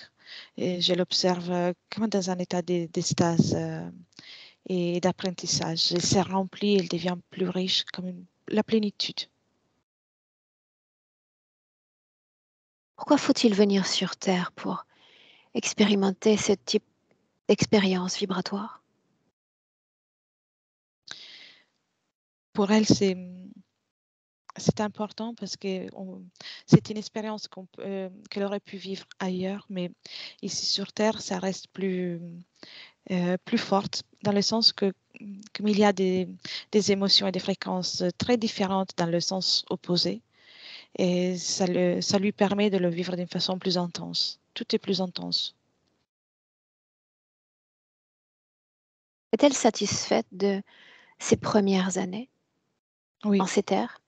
je l'observe comme dans un état d'extase et d'apprentissage. Elle s'est remplie, elle devient plus riche, comme la plénitude. Pourquoi faut-il venir sur Terre pour expérimenter ce type d'expérience vibratoire? Pour elle, c'est important parce que c'est une expérience qu'elle aurait pu vivre ailleurs, mais ici sur Terre, ça reste plus forte dans le sens que comme il y a des émotions et des fréquences très différentes dans le sens opposé, et ça lui permet de le vivre d'une façon plus intense. Tout est plus intense. Est-elle satisfaite de ses premières années Oui, en ces terres?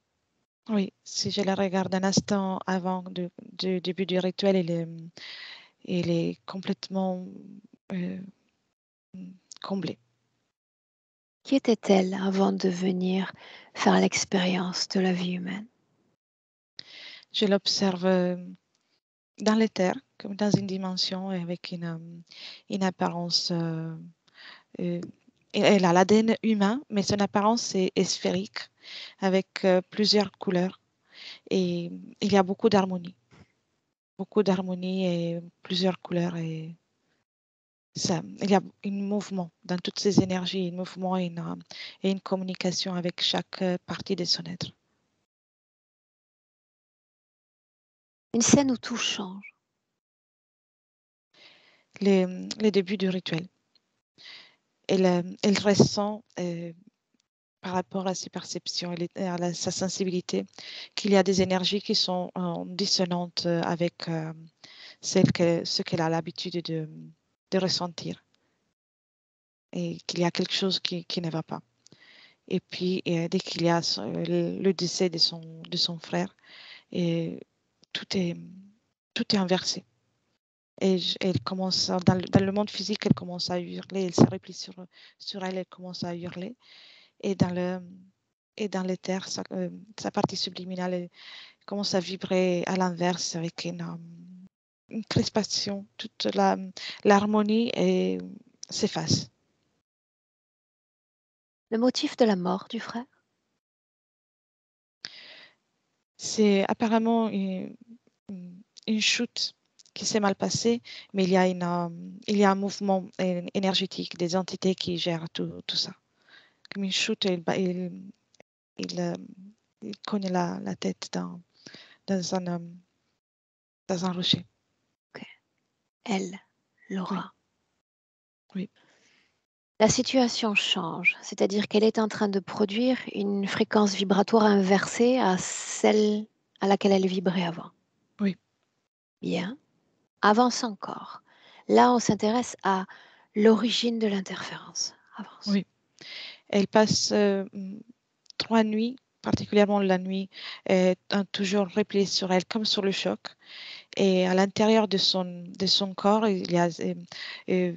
oui. Si je la regarde un instant avant du début du rituel, il est complètement euh, comblé. Qui était-elle avant de venir faire l'expérience de la vie humaine? Je l'observe dans les terres, comme dans une dimension avec une apparence. Euh, elle a l'ADN humain, mais son apparence est sphérique, avec plusieurs couleurs. Et il y a beaucoup d'harmonie. Beaucoup d'harmonie et plusieurs couleurs. Et ça, il y a un mouvement dans toutes ces énergies, un mouvement et une communication avec chaque partie de son être. Une scène où tout change. Les débuts du rituel. Elle ressent par rapport à ses perceptions et sa sensibilité qu'il y a des énergies qui sont dissonantes avec ce qu'elle a l'habitude de ressentir et qu'il y a quelque chose qui ne va pas. Et puis, dès qu'il y a le décès de son frère, et tout est, tout est inversé. Et elle commence, dans le monde physique, elle commence à hurler, elle se replie sur elle, elle commence à hurler. Et dans l'éther, sa partie subliminale elle commence à vibrer à l'inverse avec une crispation. Toute l'harmonie s'efface. Le motif de la mort du frère? C'est apparemment une chute qui s'est mal passée, mais il y a un mouvement énergétique des entités qui gèrent tout ça. Comme une chute, il, euh, il cogne la tête dans dans un rocher. Ok. Elle, Oui, Laura. oui, La situation change, c'est-à-dire qu'elle est en train de produire une fréquence vibratoire inversée à celle à laquelle elle vibrait avant. oui, Bien. Avance encore. Là, on s'intéresse à l'origine de l'interférence. Avance. oui. Elle passe 3 nuits, particulièrement la nuit, toujours repliée sur elle, comme sur le choc. Et à l'intérieur de son corps, il y a euh,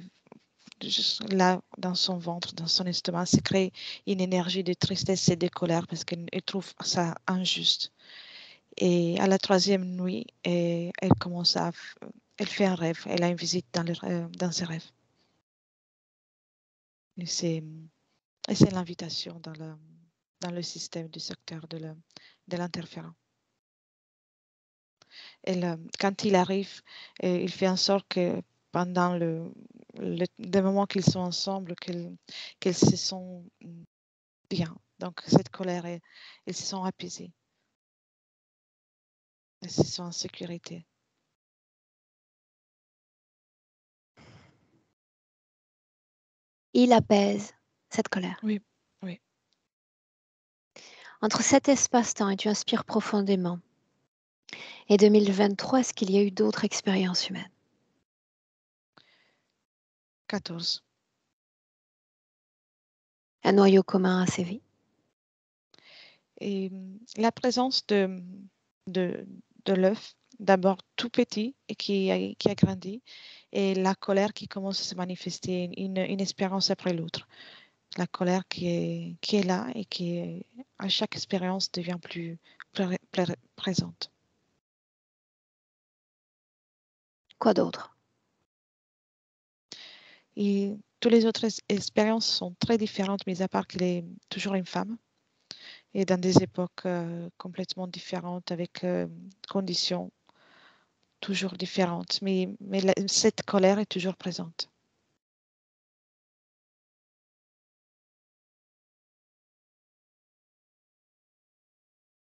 juste là, dans son ventre, dans son estomac, se crée une énergie de tristesse et de colère parce qu'elle trouve ça injuste. Et à la 3e nuit, elle fait un rêve. Elle a une visite dans ses rêves. Et c'est l'invitation dans le système du secteur de l'interférent. Quand il arrive, il fait en sorte que pendant des moments qu'ils sont ensemble, qu'ils se sentent bien. Donc, cette colère, ils se sont apaisés. Ils se sentent en sécurité. Il apaise cette colère. Oui, oui. Entre cet espace-temps, et tu inspires profondément, et 2023, est-ce qu'il y a eu d'autres expériences humaines? 14. Un noyau commun à ces vies? Et la présence de, de l'œuf, d'abord tout petit et qui a grandi, et la colère qui commence à se manifester, une expérience après l'autre. La colère qui est là et à chaque expérience devient plus présente. Quoi d'autre? Et toutes les autres expériences sont très différentes, mis à part qu'elle est toujours une femme et dans des époques complètement différentes, avec conditions toujours différentes. Mais cette colère est toujours présente.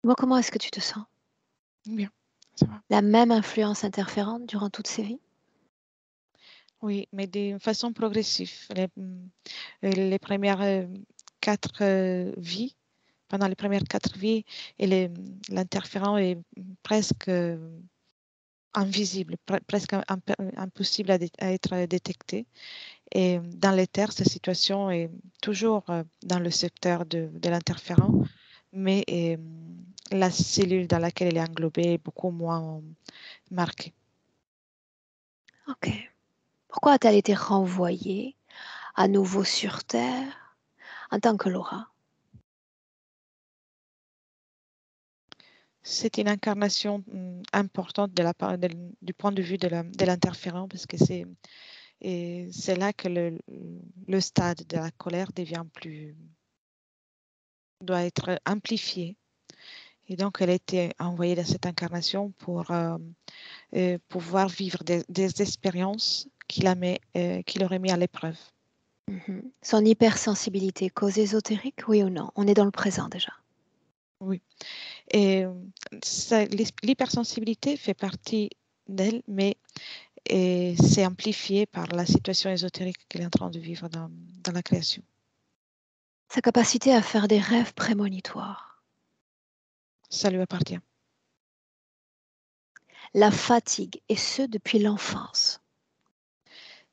Moi, comment est-ce que tu te sens? Bien, ça va. La même influence interférente durant toutes ces vies? Oui, mais d'une façon progressive. Les premières 4 vies pendant les premières 4 vies, l'interférent est presque invisible, presque impossible à être détecté. Et dans l'éther, cette situation est toujours dans le secteur de l'interférent, mais la cellule dans laquelle elle est englobée est beaucoup moins marquée. Ok. Pourquoi a-t-elle été renvoyée à nouveau sur Terre en tant que Laura? C'est une incarnation importante du point de vue de l'interférent, parce que c'est là que le stade de la colère doit être amplifié. Et donc, elle a été envoyée dans cette incarnation pour pouvoir vivre des expériences qui l'aurait mis à l'épreuve. Son hypersensibilité, cause ésotérique, oui ou non? On est dans le présent déjà. Oui. Et l'hypersensibilité fait partie d'elle, mais c'est amplifié par la situation ésotérique qu'elle est en train de vivre dans la création. Sa capacité à faire des rêves prémonitoires. Ça lui appartient. La fatigue, et ce depuis l'enfance.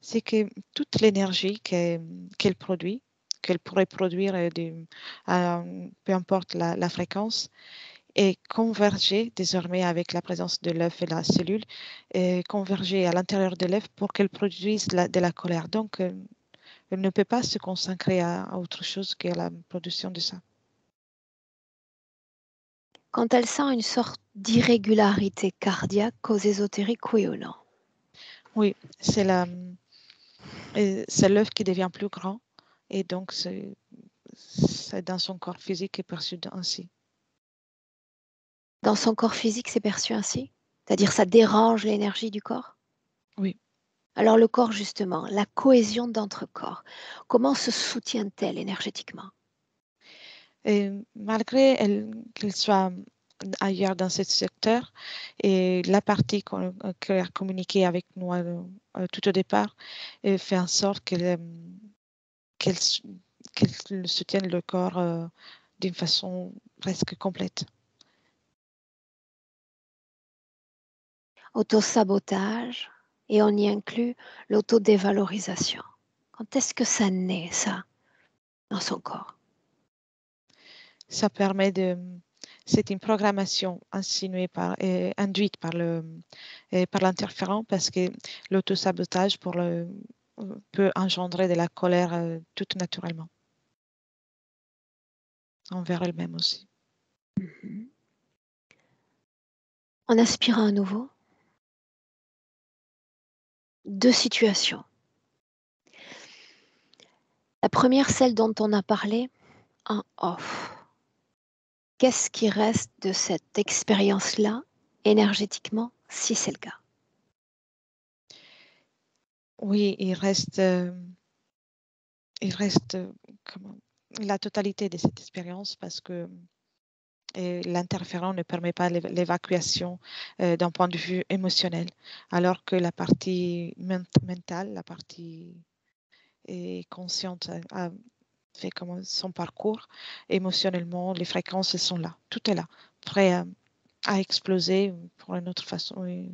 C'est que toute l'énergie qu'elle produit, qu'elle pourrait produire, peu importe la fréquence, est convergée désormais avec la présence de l'œuf et la cellule, est convergée à l'intérieur de l'œuf pour qu'elle produise de la colère. Donc, elle ne peut pas se consacrer à autre chose qu'à la production de ça. Quand elle sent une sorte d'irrégularité cardiaque, cause ésotérique, oui ou non? Oui, c'est l'œuf qui devient plus grand et donc c'est dans son corps physique est perçu ainsi. Dans son corps physique, c'est perçu ainsi? C'est-à-dire ça dérange l'énergie du corps? Oui. Alors le corps, justement, la cohésion d'entre corps, comment se soutient-elle énergétiquement? Et malgré qu'il soit ailleurs dans ce secteur, et la partie qu'elle a communiqué avec nous tout au départ fait en sorte qu'elle soutienne le corps d'une façon presque complète. Autosabotage, et on y inclut l'autodévalorisation. Quand est-ce que ça naît, ça, dans son corps? Ça permet c'est une programmation induite par l'interférent, parce que l'autosabotage peut engendrer de la colère tout naturellement envers elle-même aussi. En aspirant à nouveau, 2 situations. La première, celle dont on a parlé en off. Qu'est-ce qui reste de cette expérience-là, énergétiquement, si c'est le cas? Oui, il reste la totalité de cette expérience, parce que l'interférent ne permet pas l'évacuation d'un point de vue émotionnel, alors que la partie mentale, la partie consciente a fait comme son parcours. Émotionnellement, les fréquences sont là, tout est là, prêt à exploser pour une autre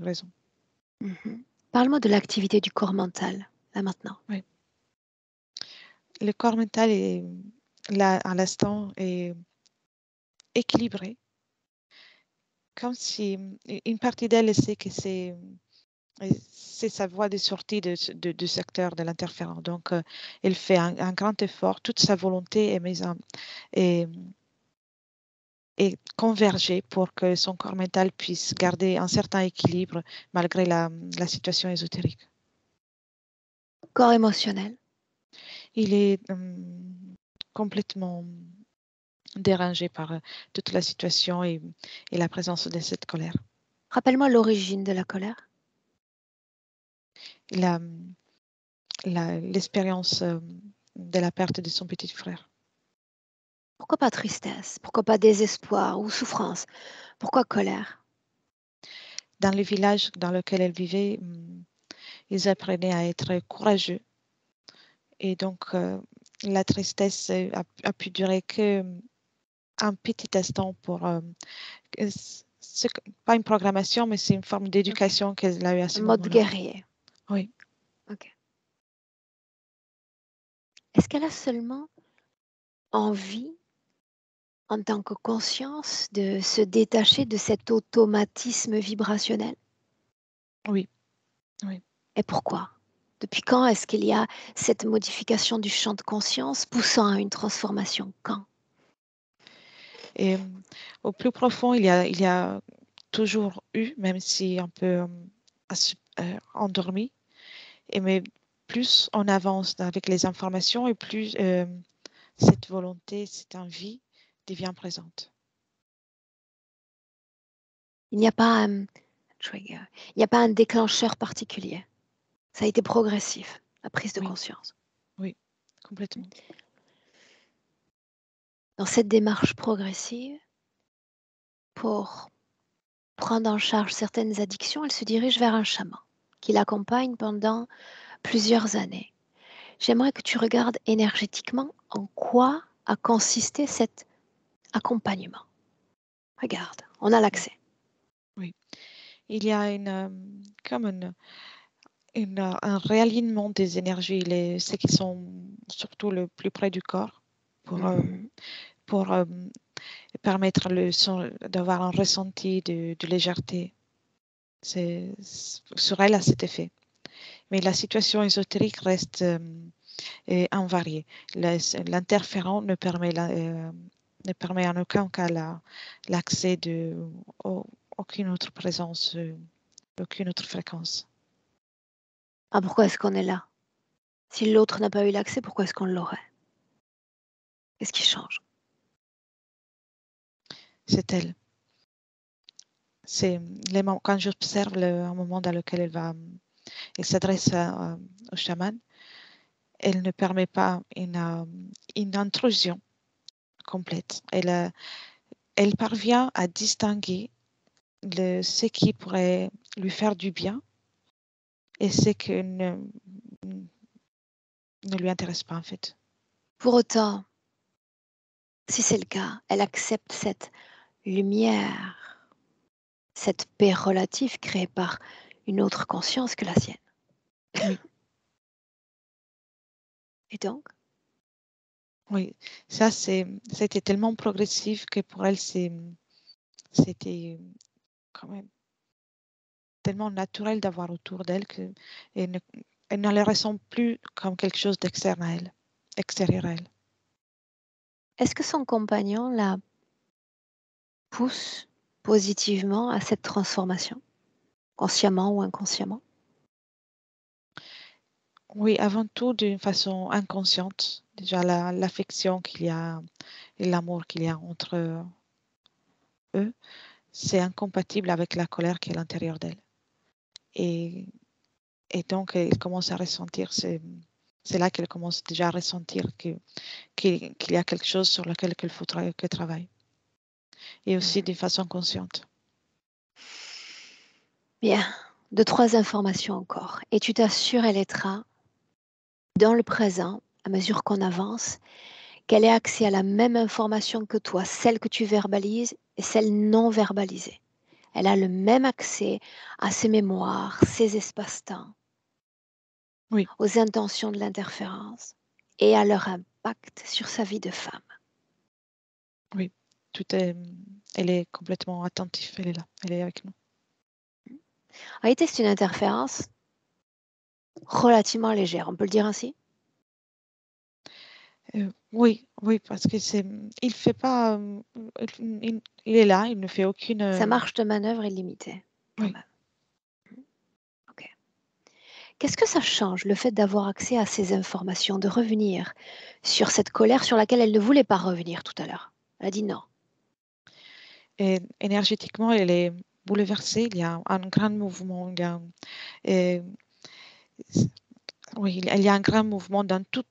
raison. Parle-moi de l'activité du corps mental, là maintenant. Oui. Le corps mental est là à l'instant, est équilibré, comme si une partie d'elle sait que c'est sa voie de sortie du secteur de l'interférent. Donc, elle fait un grand effort, toute sa volonté est mise est convergée pour que son corps mental puisse garder un certain équilibre malgré la situation ésotérique. Corps émotionnel. Il est complètement dérangé par toute la situation et la présence de cette colère. Rappelle-moi l'origine de la colère. L'expérience de la perte de son petit frère. Pourquoi pas tristesse? Pourquoi pas désespoir ou souffrance? Pourquoi colère? Dans le village dans lequel elle vivait, ils apprenaient à être courageux. Et donc, la tristesse a pu durer que un petit instant pour... pas une programmation, mais c'est une forme d'éducation qu'elle a eu à ce Un mode moment-là. guerrier. Oui. Ok. Est-ce qu'elle a seulement envie, en tant que conscience, de se détacher de cet automatisme vibrationnel? Oui. Oui. Et pourquoi? Depuis quand est-ce qu'il y a cette modification du champ de conscience poussant à une transformation? Quand? Et au plus profond, il y a toujours eu, même si un peu endormi, mais plus on avance avec les informations et plus cette volonté, cette envie devient présente. Il n'y a pas un trigger, il n'y a pas un déclencheur particulier. Ça a été progressif, la prise de Oui, conscience. oui, complètement. Dans cette démarche progressive, pour prendre en charge certaines addictions, elle se dirige vers un chaman qui l'accompagne pendant plusieurs années. J'aimerais que tu regardes énergétiquement en quoi a consisté cet accompagnement. Regarde, on a Oui, l'accès. oui. Il y a comme un réalignement des énergies, ceux qui sont surtout le plus près du corps, pour, Mhm. pour permettre d'avoir un ressenti de légèreté. Sur elle, a cet effet. Mais la situation ésotérique reste invariée. L'interférent ne permet en aucun cas l'accès de aucune autre présence, aucune autre fréquence. Ah, pourquoi est-ce qu'on est là? Si l'autre n'a pas eu l'accès, pourquoi est-ce qu'on l'aurait? Qu'est-ce qui change? C'est elle. C'est quand j'observe un moment dans lequel elle s'adresse au chaman, elle ne permet pas une intrusion complète. Elle parvient à distinguer ce qui pourrait lui faire du bien et ce qui ne lui intéresse pas en fait. Pour autant, si c'est le cas, elle accepte cette lumière, cette paix relative créée par une autre conscience que la sienne. Oui, Et donc, oui. C'était tellement progressif que pour elle, c'était quand même tellement naturel d'avoir autour d'elle qu'elle ne, elle ne le ressent plus comme quelque chose d'externe à elle, extérieur à elle. est-ce que son compagnon la pousse positivement à cette transformation, consciemment ou inconsciemment? Oui, avant tout d'une façon inconsciente. Déjà, l'affection qu'il y a et l'amour qu'il y a entre eux, c'est incompatible avec la colère qui est à l'intérieur d'elle. Et, et donc, elle commence à ressentir, c'est là qu'elle commence déjà à ressentir qu'il y a quelque chose sur lequel il faut qu'elle travaille. Et aussi d'une façon consciente. Bien, 2, 3 informations encore. Et tu t'assures, Elettra, dans le présent, à mesure qu'on avance, qu'elle ait accès à la même information que toi, celle que tu verbalises et celle non verbalisée. Elle a le même accès à ses mémoires, ses espaces-temps, Oui, aux intentions de l'interférence et à leur impact sur sa vie de femme. oui. Elle est complètement attentive, elle est là, elle est avec nous. En réalité, c'est une interférence relativement légère, on peut le dire ainsi. Oui, oui, parce que il fait pas, il est là, il ne fait aucune, Sa marge de manœuvre est limitée, quand oui. même. Ok. Qu'est-ce que ça change, le fait d'avoir accès à ces informations, de revenir sur cette colère sur laquelle elle ne voulait pas revenir tout à l'heure? Elle a dit non. Et énergétiquement, elle est bouleversée. Il y a un grand mouvement. Et, oui, il y a un grand mouvement dans tout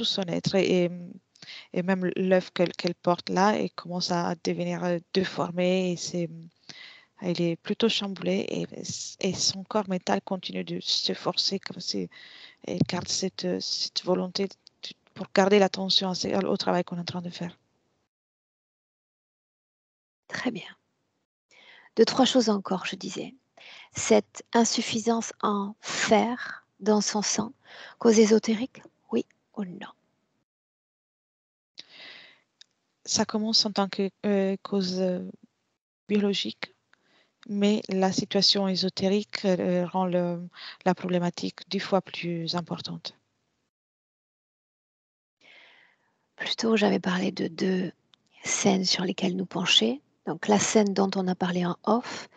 son être. Et même l'œuf qu'elle porte là, elle commence à devenir déformée. Elle est plutôt chamboulée. Et son corps mental continue de se forcer comme si elle garde cette volonté pour garder l'attention au travail qu'on est en train de faire. Très bien. 2, 3 choses encore, je disais. Cette insuffisance en fer dans son sang, cause ésotérique, oui ou non? Ça commence en tant que cause biologique, mais la situation ésotérique rend la problématique 10 fois plus importante. Plus tôt, j'avais parlé de 2 scènes sur lesquelles nous pencher. Donc la scène dont on a parlé en off.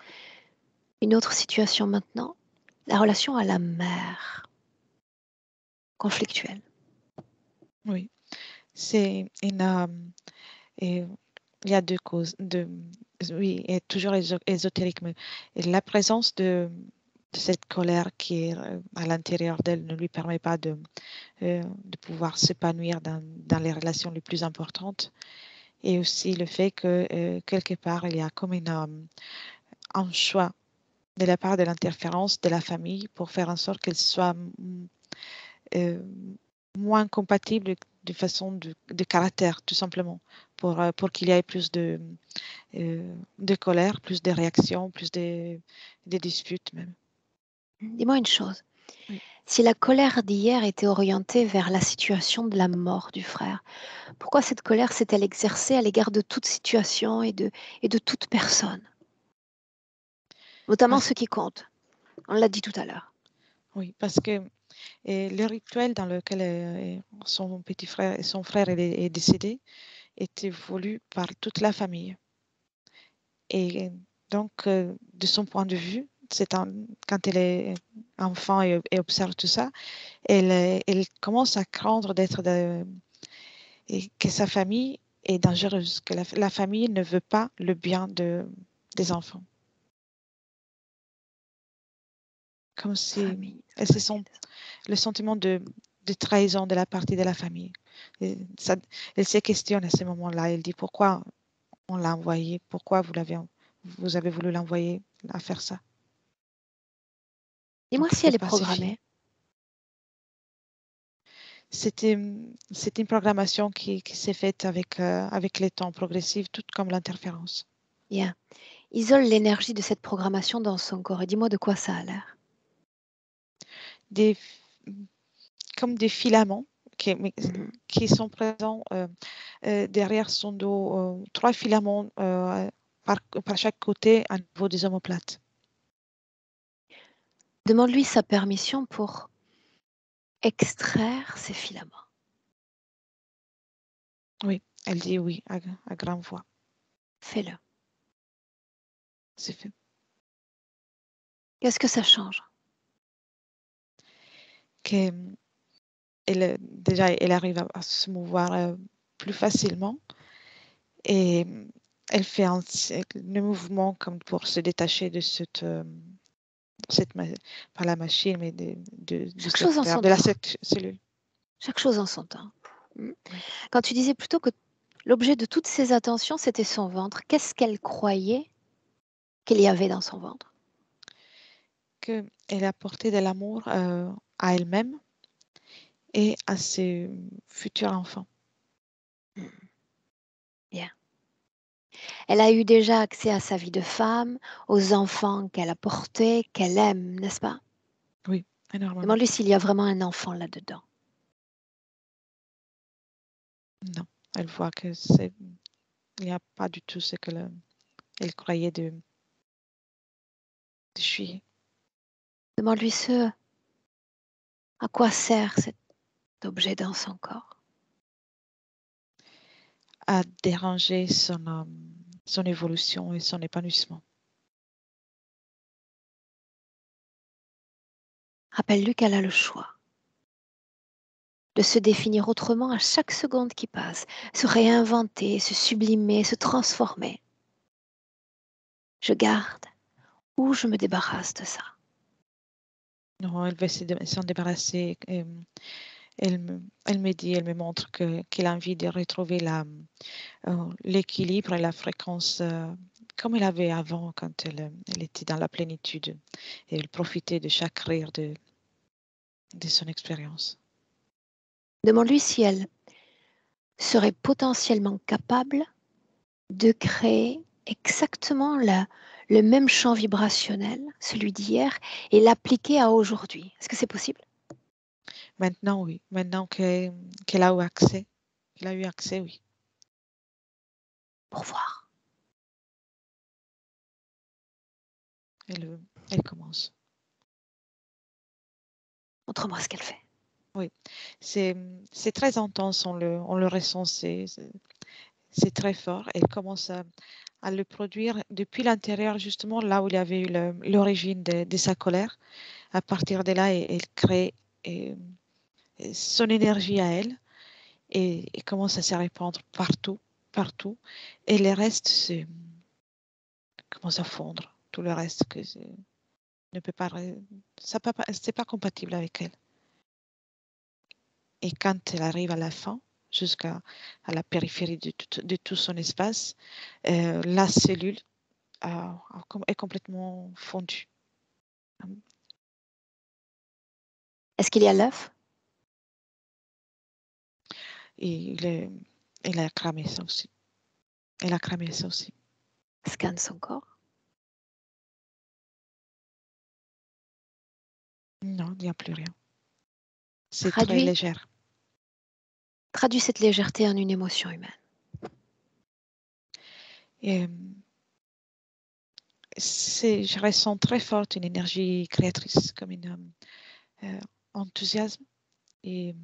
Une autre situation maintenant, la relation à la mère, conflictuelle. Oui, c'est une, et il y a 2 causes. Oui, et toujours ésotérique, mais la présence de cette colère qui est à l'intérieur d'elle ne lui permet pas de pouvoir s'épanouir dans les relations les plus importantes. Et aussi le fait que quelque part, il y a comme un choix de la part de l'interférence de la famille pour faire en sorte qu'elle soit euh, moins compatible de façon de caractère, tout simplement, pour qu'il y ait plus de colère, plus de réactions, plus de disputes même. Dis-moi une chose. Oui. Si la colère d'hier était orientée vers la situation de la mort du frère, pourquoi cette colère s'est-elle exercée à l'égard de toute situation et de toute personne? Notamment Parce- ce qui compte. On l'a dit tout à l'heure. oui, parce que le rituel dans lequel son petit frère et son frère est décédé était voulu par toute la famille. Et donc, de son point de vue, quand elle est enfant et observe tout ça, elle commence à craindre et que sa famille est dangereuse, que la famille ne veut pas le bien des enfants. Comme si Famille. elle se sent le sentiment de trahison de la partie de la famille. Et ça, elle se questionne à ce moment-là. Elle dit pourquoi on l'a envoyé, pourquoi vous avez voulu l'envoyer à faire ça. Dis-moi Donc si elle pour est pacifier. programmée. C'était une programmation qui s'est faite avec les temps progressifs, tout comme l'interférence. Bien. Isole l'énergie de cette programmation dans son corps et dis-moi de quoi ça a l'air. Des, comme des filaments Mhm. qui sont présents derrière son dos, 3 filaments par chaque côté à niveau des omoplates. Demande-lui sa permission pour extraire ces filaments. Oui, elle dit oui à grande voix. Fais-le. C'est fait. Qu'est-ce que ça change? Que, déjà, elle arrive à se mouvoir plus facilement et elle fait le mouvement comme pour se détacher de pas la machine, mais Chaque chose en son de temps. cette cellule. Chaque chose en son temps. Mm. Oui. Quand tu disais plutôt que l'objet de toutes ces attentions, c'était son ventre, qu'est-ce qu'elle croyait qu'il y avait dans son ventre? Qu'elle a apporté de l'amour à elle-même et à ses futurs enfants. Mm. Bien. Elle a eu déjà accès à sa vie de femme, aux enfants qu'elle a portés, qu'elle aime, n'est-ce pas? Oui, énormément. Demande-lui s'il y a vraiment un enfant là-dedans. Non, elle voit que il n'y a pas du tout ce qu'elle elle croyait de fuir. Demande-lui ce à quoi sert cet objet dans son corps. À déranger son évolution et son épanouissement. Rappelle-lui qu'elle a le choix de se définir autrement à chaque seconde qui passe, se réinventer, se sublimer, se transformer. Je garde ou je me débarrasse de ça. Non, elle veut s'en débarrasser. Elle me dit, elle me montre qu'elle a envie de retrouver l'équilibre et la fréquence comme elle avait avant quand elle était dans la plénitude et elle profitait de chaque rire de son expérience. Demande-lui si elle serait potentiellement capable de créer exactement le même champ vibrationnel, celui d'hier, et l'appliquer à aujourd'hui. Est-ce que c'est possible? Maintenant, oui. Maintenant qu'elle a eu accès, oui. Pour voir. Elle commence. Montre-moi ce qu'elle fait. Oui, c'est très intense, on le ressent, c'est très fort. Elle commence à le produire depuis l'intérieur, justement là où il y avait eu l'origine de sa colère. À partir de là, elle crée euh, son énergie à elle et commence à se répandre partout, partout. Et le reste commence à fondre. Tout le reste ne peut pas, c'est pas compatible avec elle. Et quand elle arrive à la fin, jusqu'à la périphérie de tout son espace, la cellule est complètement fondue. Est-ce qu'il y a l'œuf? Et elle a cramé ça aussi. Elle a cramé ça aussi. Scanne son corps. Non, il n'y a plus rien. C'est très Traduis, légère. traduis cette légèreté en une émotion humaine. Et, je ressens très forte une énergie créatrice, comme une enthousiasme et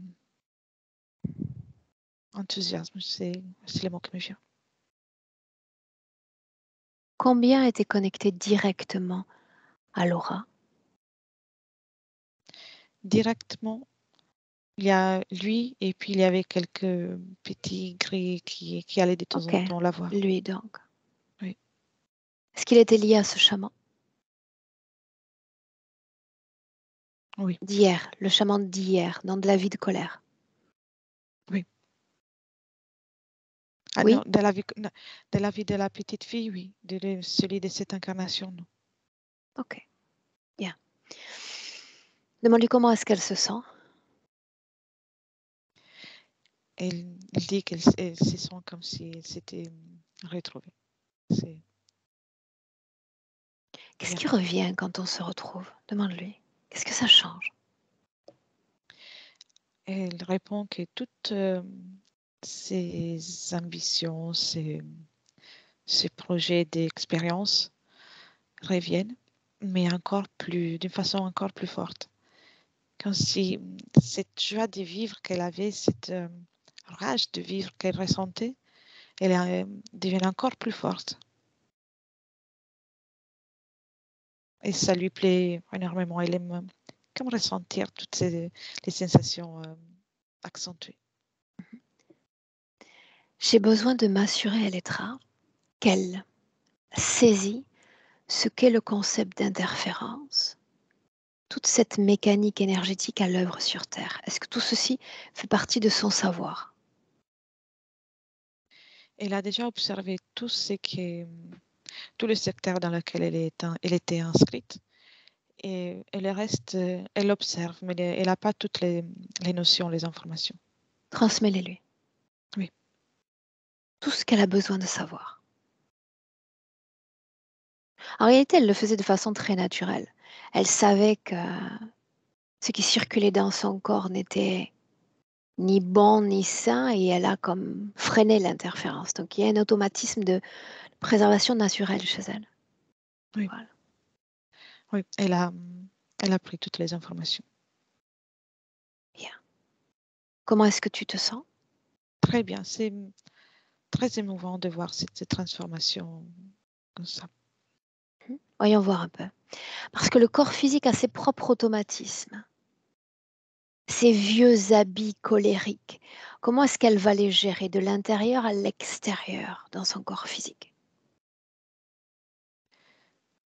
enthousiasme, c'est le mot qui me vient. Combien était connecté directement à l'aura? Directement, il y a lui et puis il y avait quelques petits gris qui allaient de temps Ok, en temps la voir. lui donc. Oui. Est-ce qu'il était lié à ce chaman Oui, d'hier, le chaman d'hier, dans de la vie de colère? oui. Ah non, Oui? non, de la vie de la petite fille, oui. De celui de cette incarnation, non. Ok, bien. Demande-lui comment est-ce qu'elle se sent. Elle dit qu'elle se sent comme si elle s'était retrouvée. C'est Qu'est-ce bien. qui revient quand on se retrouve? Demande-lui. Qu'est-ce que ça change? Elle répond que toutes ses ambitions, ses projets d'expérience reviennent, mais encore plus, d'une façon encore plus forte. Comme si cette joie de vivre qu'elle avait, cette rage de vivre qu'elle ressentait, elle devient encore plus forte. Et ça lui plaît énormément. Elle aime comme ressentir toutes les sensations accentuées. J'ai besoin de m'assurer, Elettra, qu'elle saisit ce qu'est le concept d'interférence, toute cette mécanique énergétique à l'œuvre sur Terre. Est-ce que tout ceci fait partie de son savoir? Elle a déjà observé tout le secteur dans lequel elle était inscrite. Et le reste, elle observe, mais elle n'a pas toutes les notions, les informations. Transmets-les-lui. Oui. Tout ce qu'elle a besoin de savoir. En réalité, elle le faisait de façon très naturelle. Elle savait que ce qui circulait dans son corps n'était ni bon ni sain et elle a comme freiné l'interférence. Donc il y a un automatisme de préservation naturelle chez elle. Oui, Voilà. oui. Elle a pris toutes les informations. Bien. Comment est-ce que tu te sens? Très bien. C'est très émouvant de voir cette transformation comme ça. Voyons voir un peu. Parce que le corps physique a ses propres automatismes, ses vieux habits colériques. Comment est-ce qu'elle va les gérer de l'intérieur à l'extérieur dans son corps physique?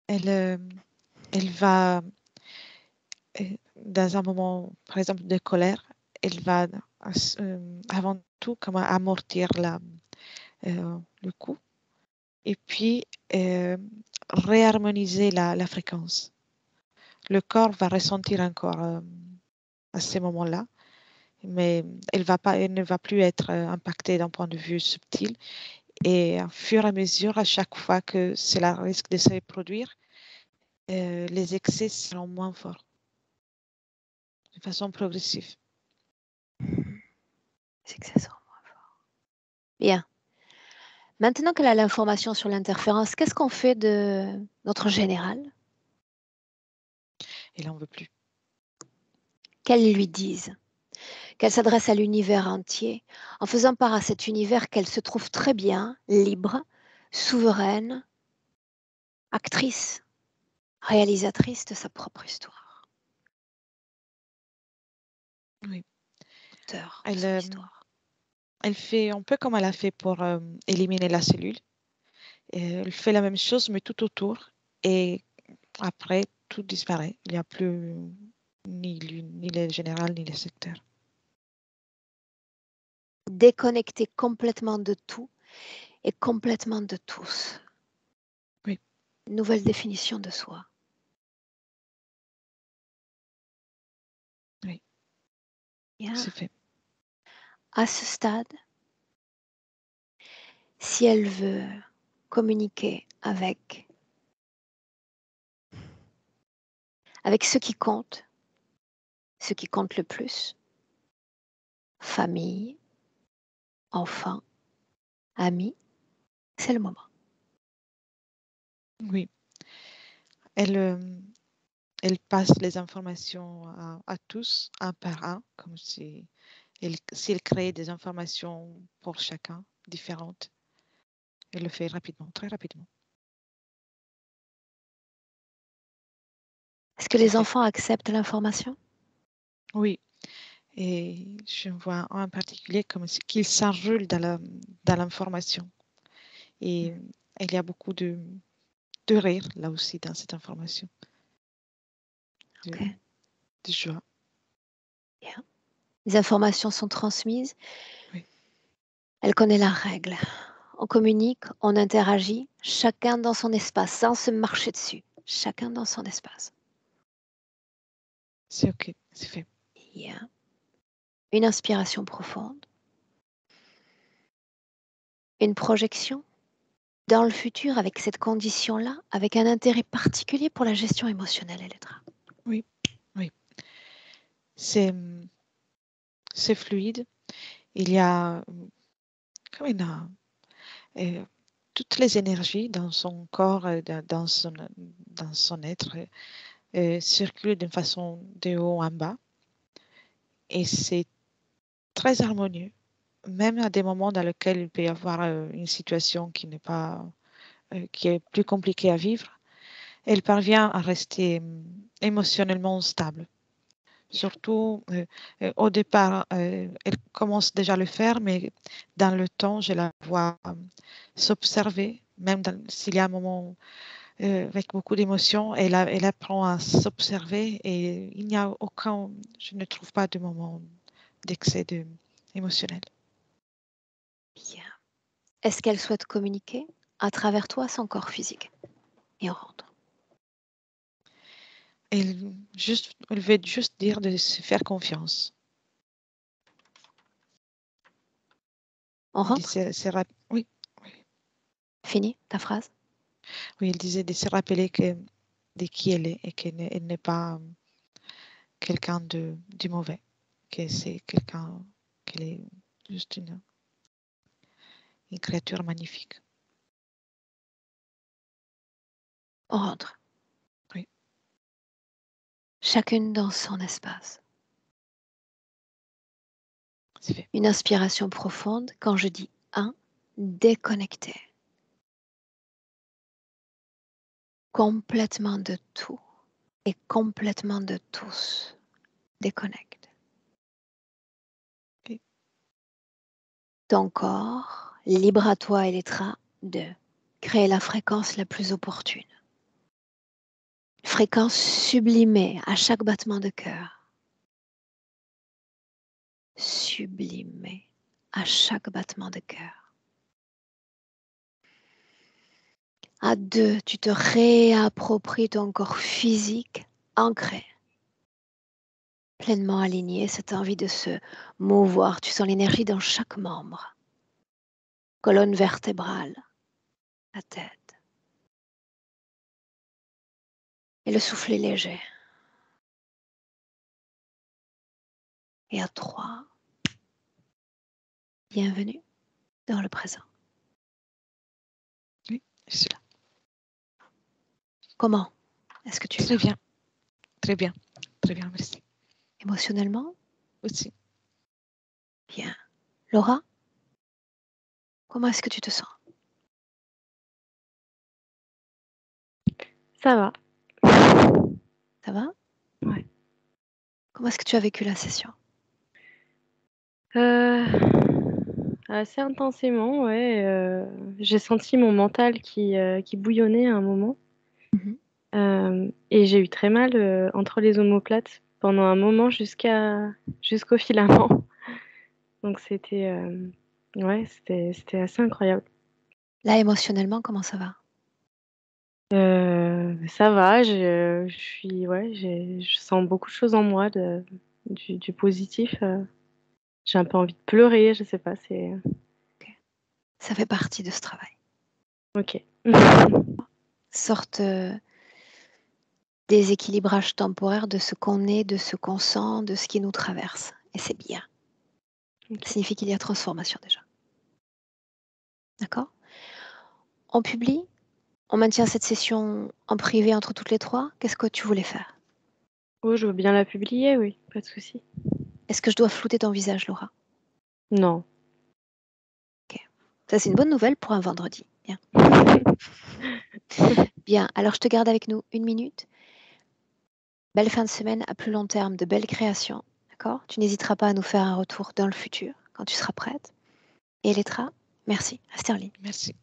Elle, elle va, dans un moment, par exemple, de colère, elle va avant tout comme amortir le coup et puis réharmoniser la fréquence. Le corps va ressentir encore à ces moments-là, mais elle ne va plus être impactée d'un point de vue subtil Et au fur et à mesure, à chaque fois que cela risque de se reproduire, les excès seront moins forts, de façon progressive. C'est que ça sera moins fort. Bien. Maintenant qu'elle a l'information sur l'interférence, qu'est-ce qu'on fait de notre général? Et là, on ne veut plus. Qu'elle lui dise, qu'elle s'adresse à l'univers entier, en faisant part à cet univers qu'elle se trouve très bien, libre, souveraine, actrice, réalisatrice de sa propre histoire, Oui. auteur de son Elle, histoire. elle fait un peu comme elle a fait pour éliminer la cellule. Elle fait la même chose, mais tout autour. Et après, tout disparaît. Il n'y a plus ni le général, ni le secteur. Déconnecter complètement de tout et complètement de tous. Oui. Nouvelle définition de soi. Oui, Bien. c'est fait. À ce stade, si elle veut communiquer avec ce qui compte le plus, famille, enfants, amis, c'est le moment. Oui. Elle passe les informations à tous, un par un, comme si elle crée des informations pour chacun différentes. Elle le fait rapidement, très rapidement. Est-ce que C'est les fait. enfants acceptent l'information? Oui. Et je vois un en particulier comme qu'il s'enroule dans l'information. Et il y a beaucoup de rire là aussi dans cette information, de, Ok, de joie. bien. Les informations sont transmises. Oui. Elle connaît la règle. On communique, on interagit, chacun dans son espace, sans se marcher dessus. Chacun dans son espace. C'est OK, c'est fait. Bien. Une inspiration profonde. Une projection dans le futur avec cette condition-là, avec un intérêt particulier pour la gestion émotionnelle, Elettra. Oui, oui. C'est fluide. Il y a comme toutes les énergies dans son corps, dans son être, circulent d'une façon de haut en bas. Et c'est très harmonieux, même à des moments dans lesquels il peut y avoir une situation qui n'est pas, qui est plus compliquée à vivre. Elle parvient à rester émotionnellement stable. Surtout au départ, elle commence déjà à le faire, mais dans le temps, je la vois s'observer, même s'il y a un moment avec beaucoup d'émotions, elle apprend à s'observer et il n'y a aucun, je ne trouve pas de moment d'excès émotionnel. Bien. Est-ce qu'elle souhaite communiquer à travers toi son corps physique? Et on rentre. Elle veut juste dire de se faire confiance. On Il dit, rentre? oui, Fini ta phrase? oui, il disait de se rappeler de qui elle est et elle n'est pas quelqu'un du mauvais, que c'est quelqu'un, qu'elle est juste une créature magnifique. On rentre. Oui, Chacune dans son espace. c'est fait. Une inspiration profonde. Quand je dis un, déconnecté. Complètement de tout et complètement de tous. Déconnecte. Oui, Ton corps, libre à toi, Elettra, de créer la fréquence la plus opportune. Fréquence sublimée à chaque battement de cœur. Sublimée à chaque battement de cœur. À deux, tu te réappropries ton corps physique ancré, pleinement aligné, cette envie de se mouvoir. Tu sens l'énergie dans chaque membre. colonne vertébrale, la tête. Et le souffle est léger. Et à 3, bienvenue dans le présent. Oui, je suis là. Comment est-ce que tu es Très là? bien. Très bien. Très bien, merci. Émotionnellement? Aussi. Bien. Laura, comment est-ce que tu te sens? Ça va. Ça va? Ouais. Comment est-ce que tu as vécu la session? Assez intensément, ouais. J'ai senti mon mental qui bouillonnait à un moment. Mhm. Et j'ai eu très mal entre les omoplates pendant un moment jusqu'au filament. Donc c'était assez incroyable. Là, émotionnellement, comment ça va? Ça va, je sens beaucoup de choses en moi, du positif. J'ai un peu envie de pleurer, je sais pas, c'est Ça fait partie de ce travail. ok. Sorte déséquilibrage temporaire de ce qu'on est, de ce qu'on sent, de ce qui nous traverse. Et c'est bien. Ok. Ça signifie qu'il y a transformation déjà. D'accord? On publie? On maintient cette session en privé entre toutes les trois? Qu'est-ce que tu voulais faire? Oh, je veux bien la publier, oui, pas de souci. Est-ce que je dois flouter ton visage, Laura? Non. Ça, c'est une bonne nouvelle pour un vendredi. Bien. Bien, alors je te garde avec nous 1 minute. Belle fin de semaine à plus long terme, de belles créations. D'accord? Tu n'hésiteras pas à nous faire un retour dans le futur, quand tu seras prête. Et Elettra, merci. À Sterling. Merci.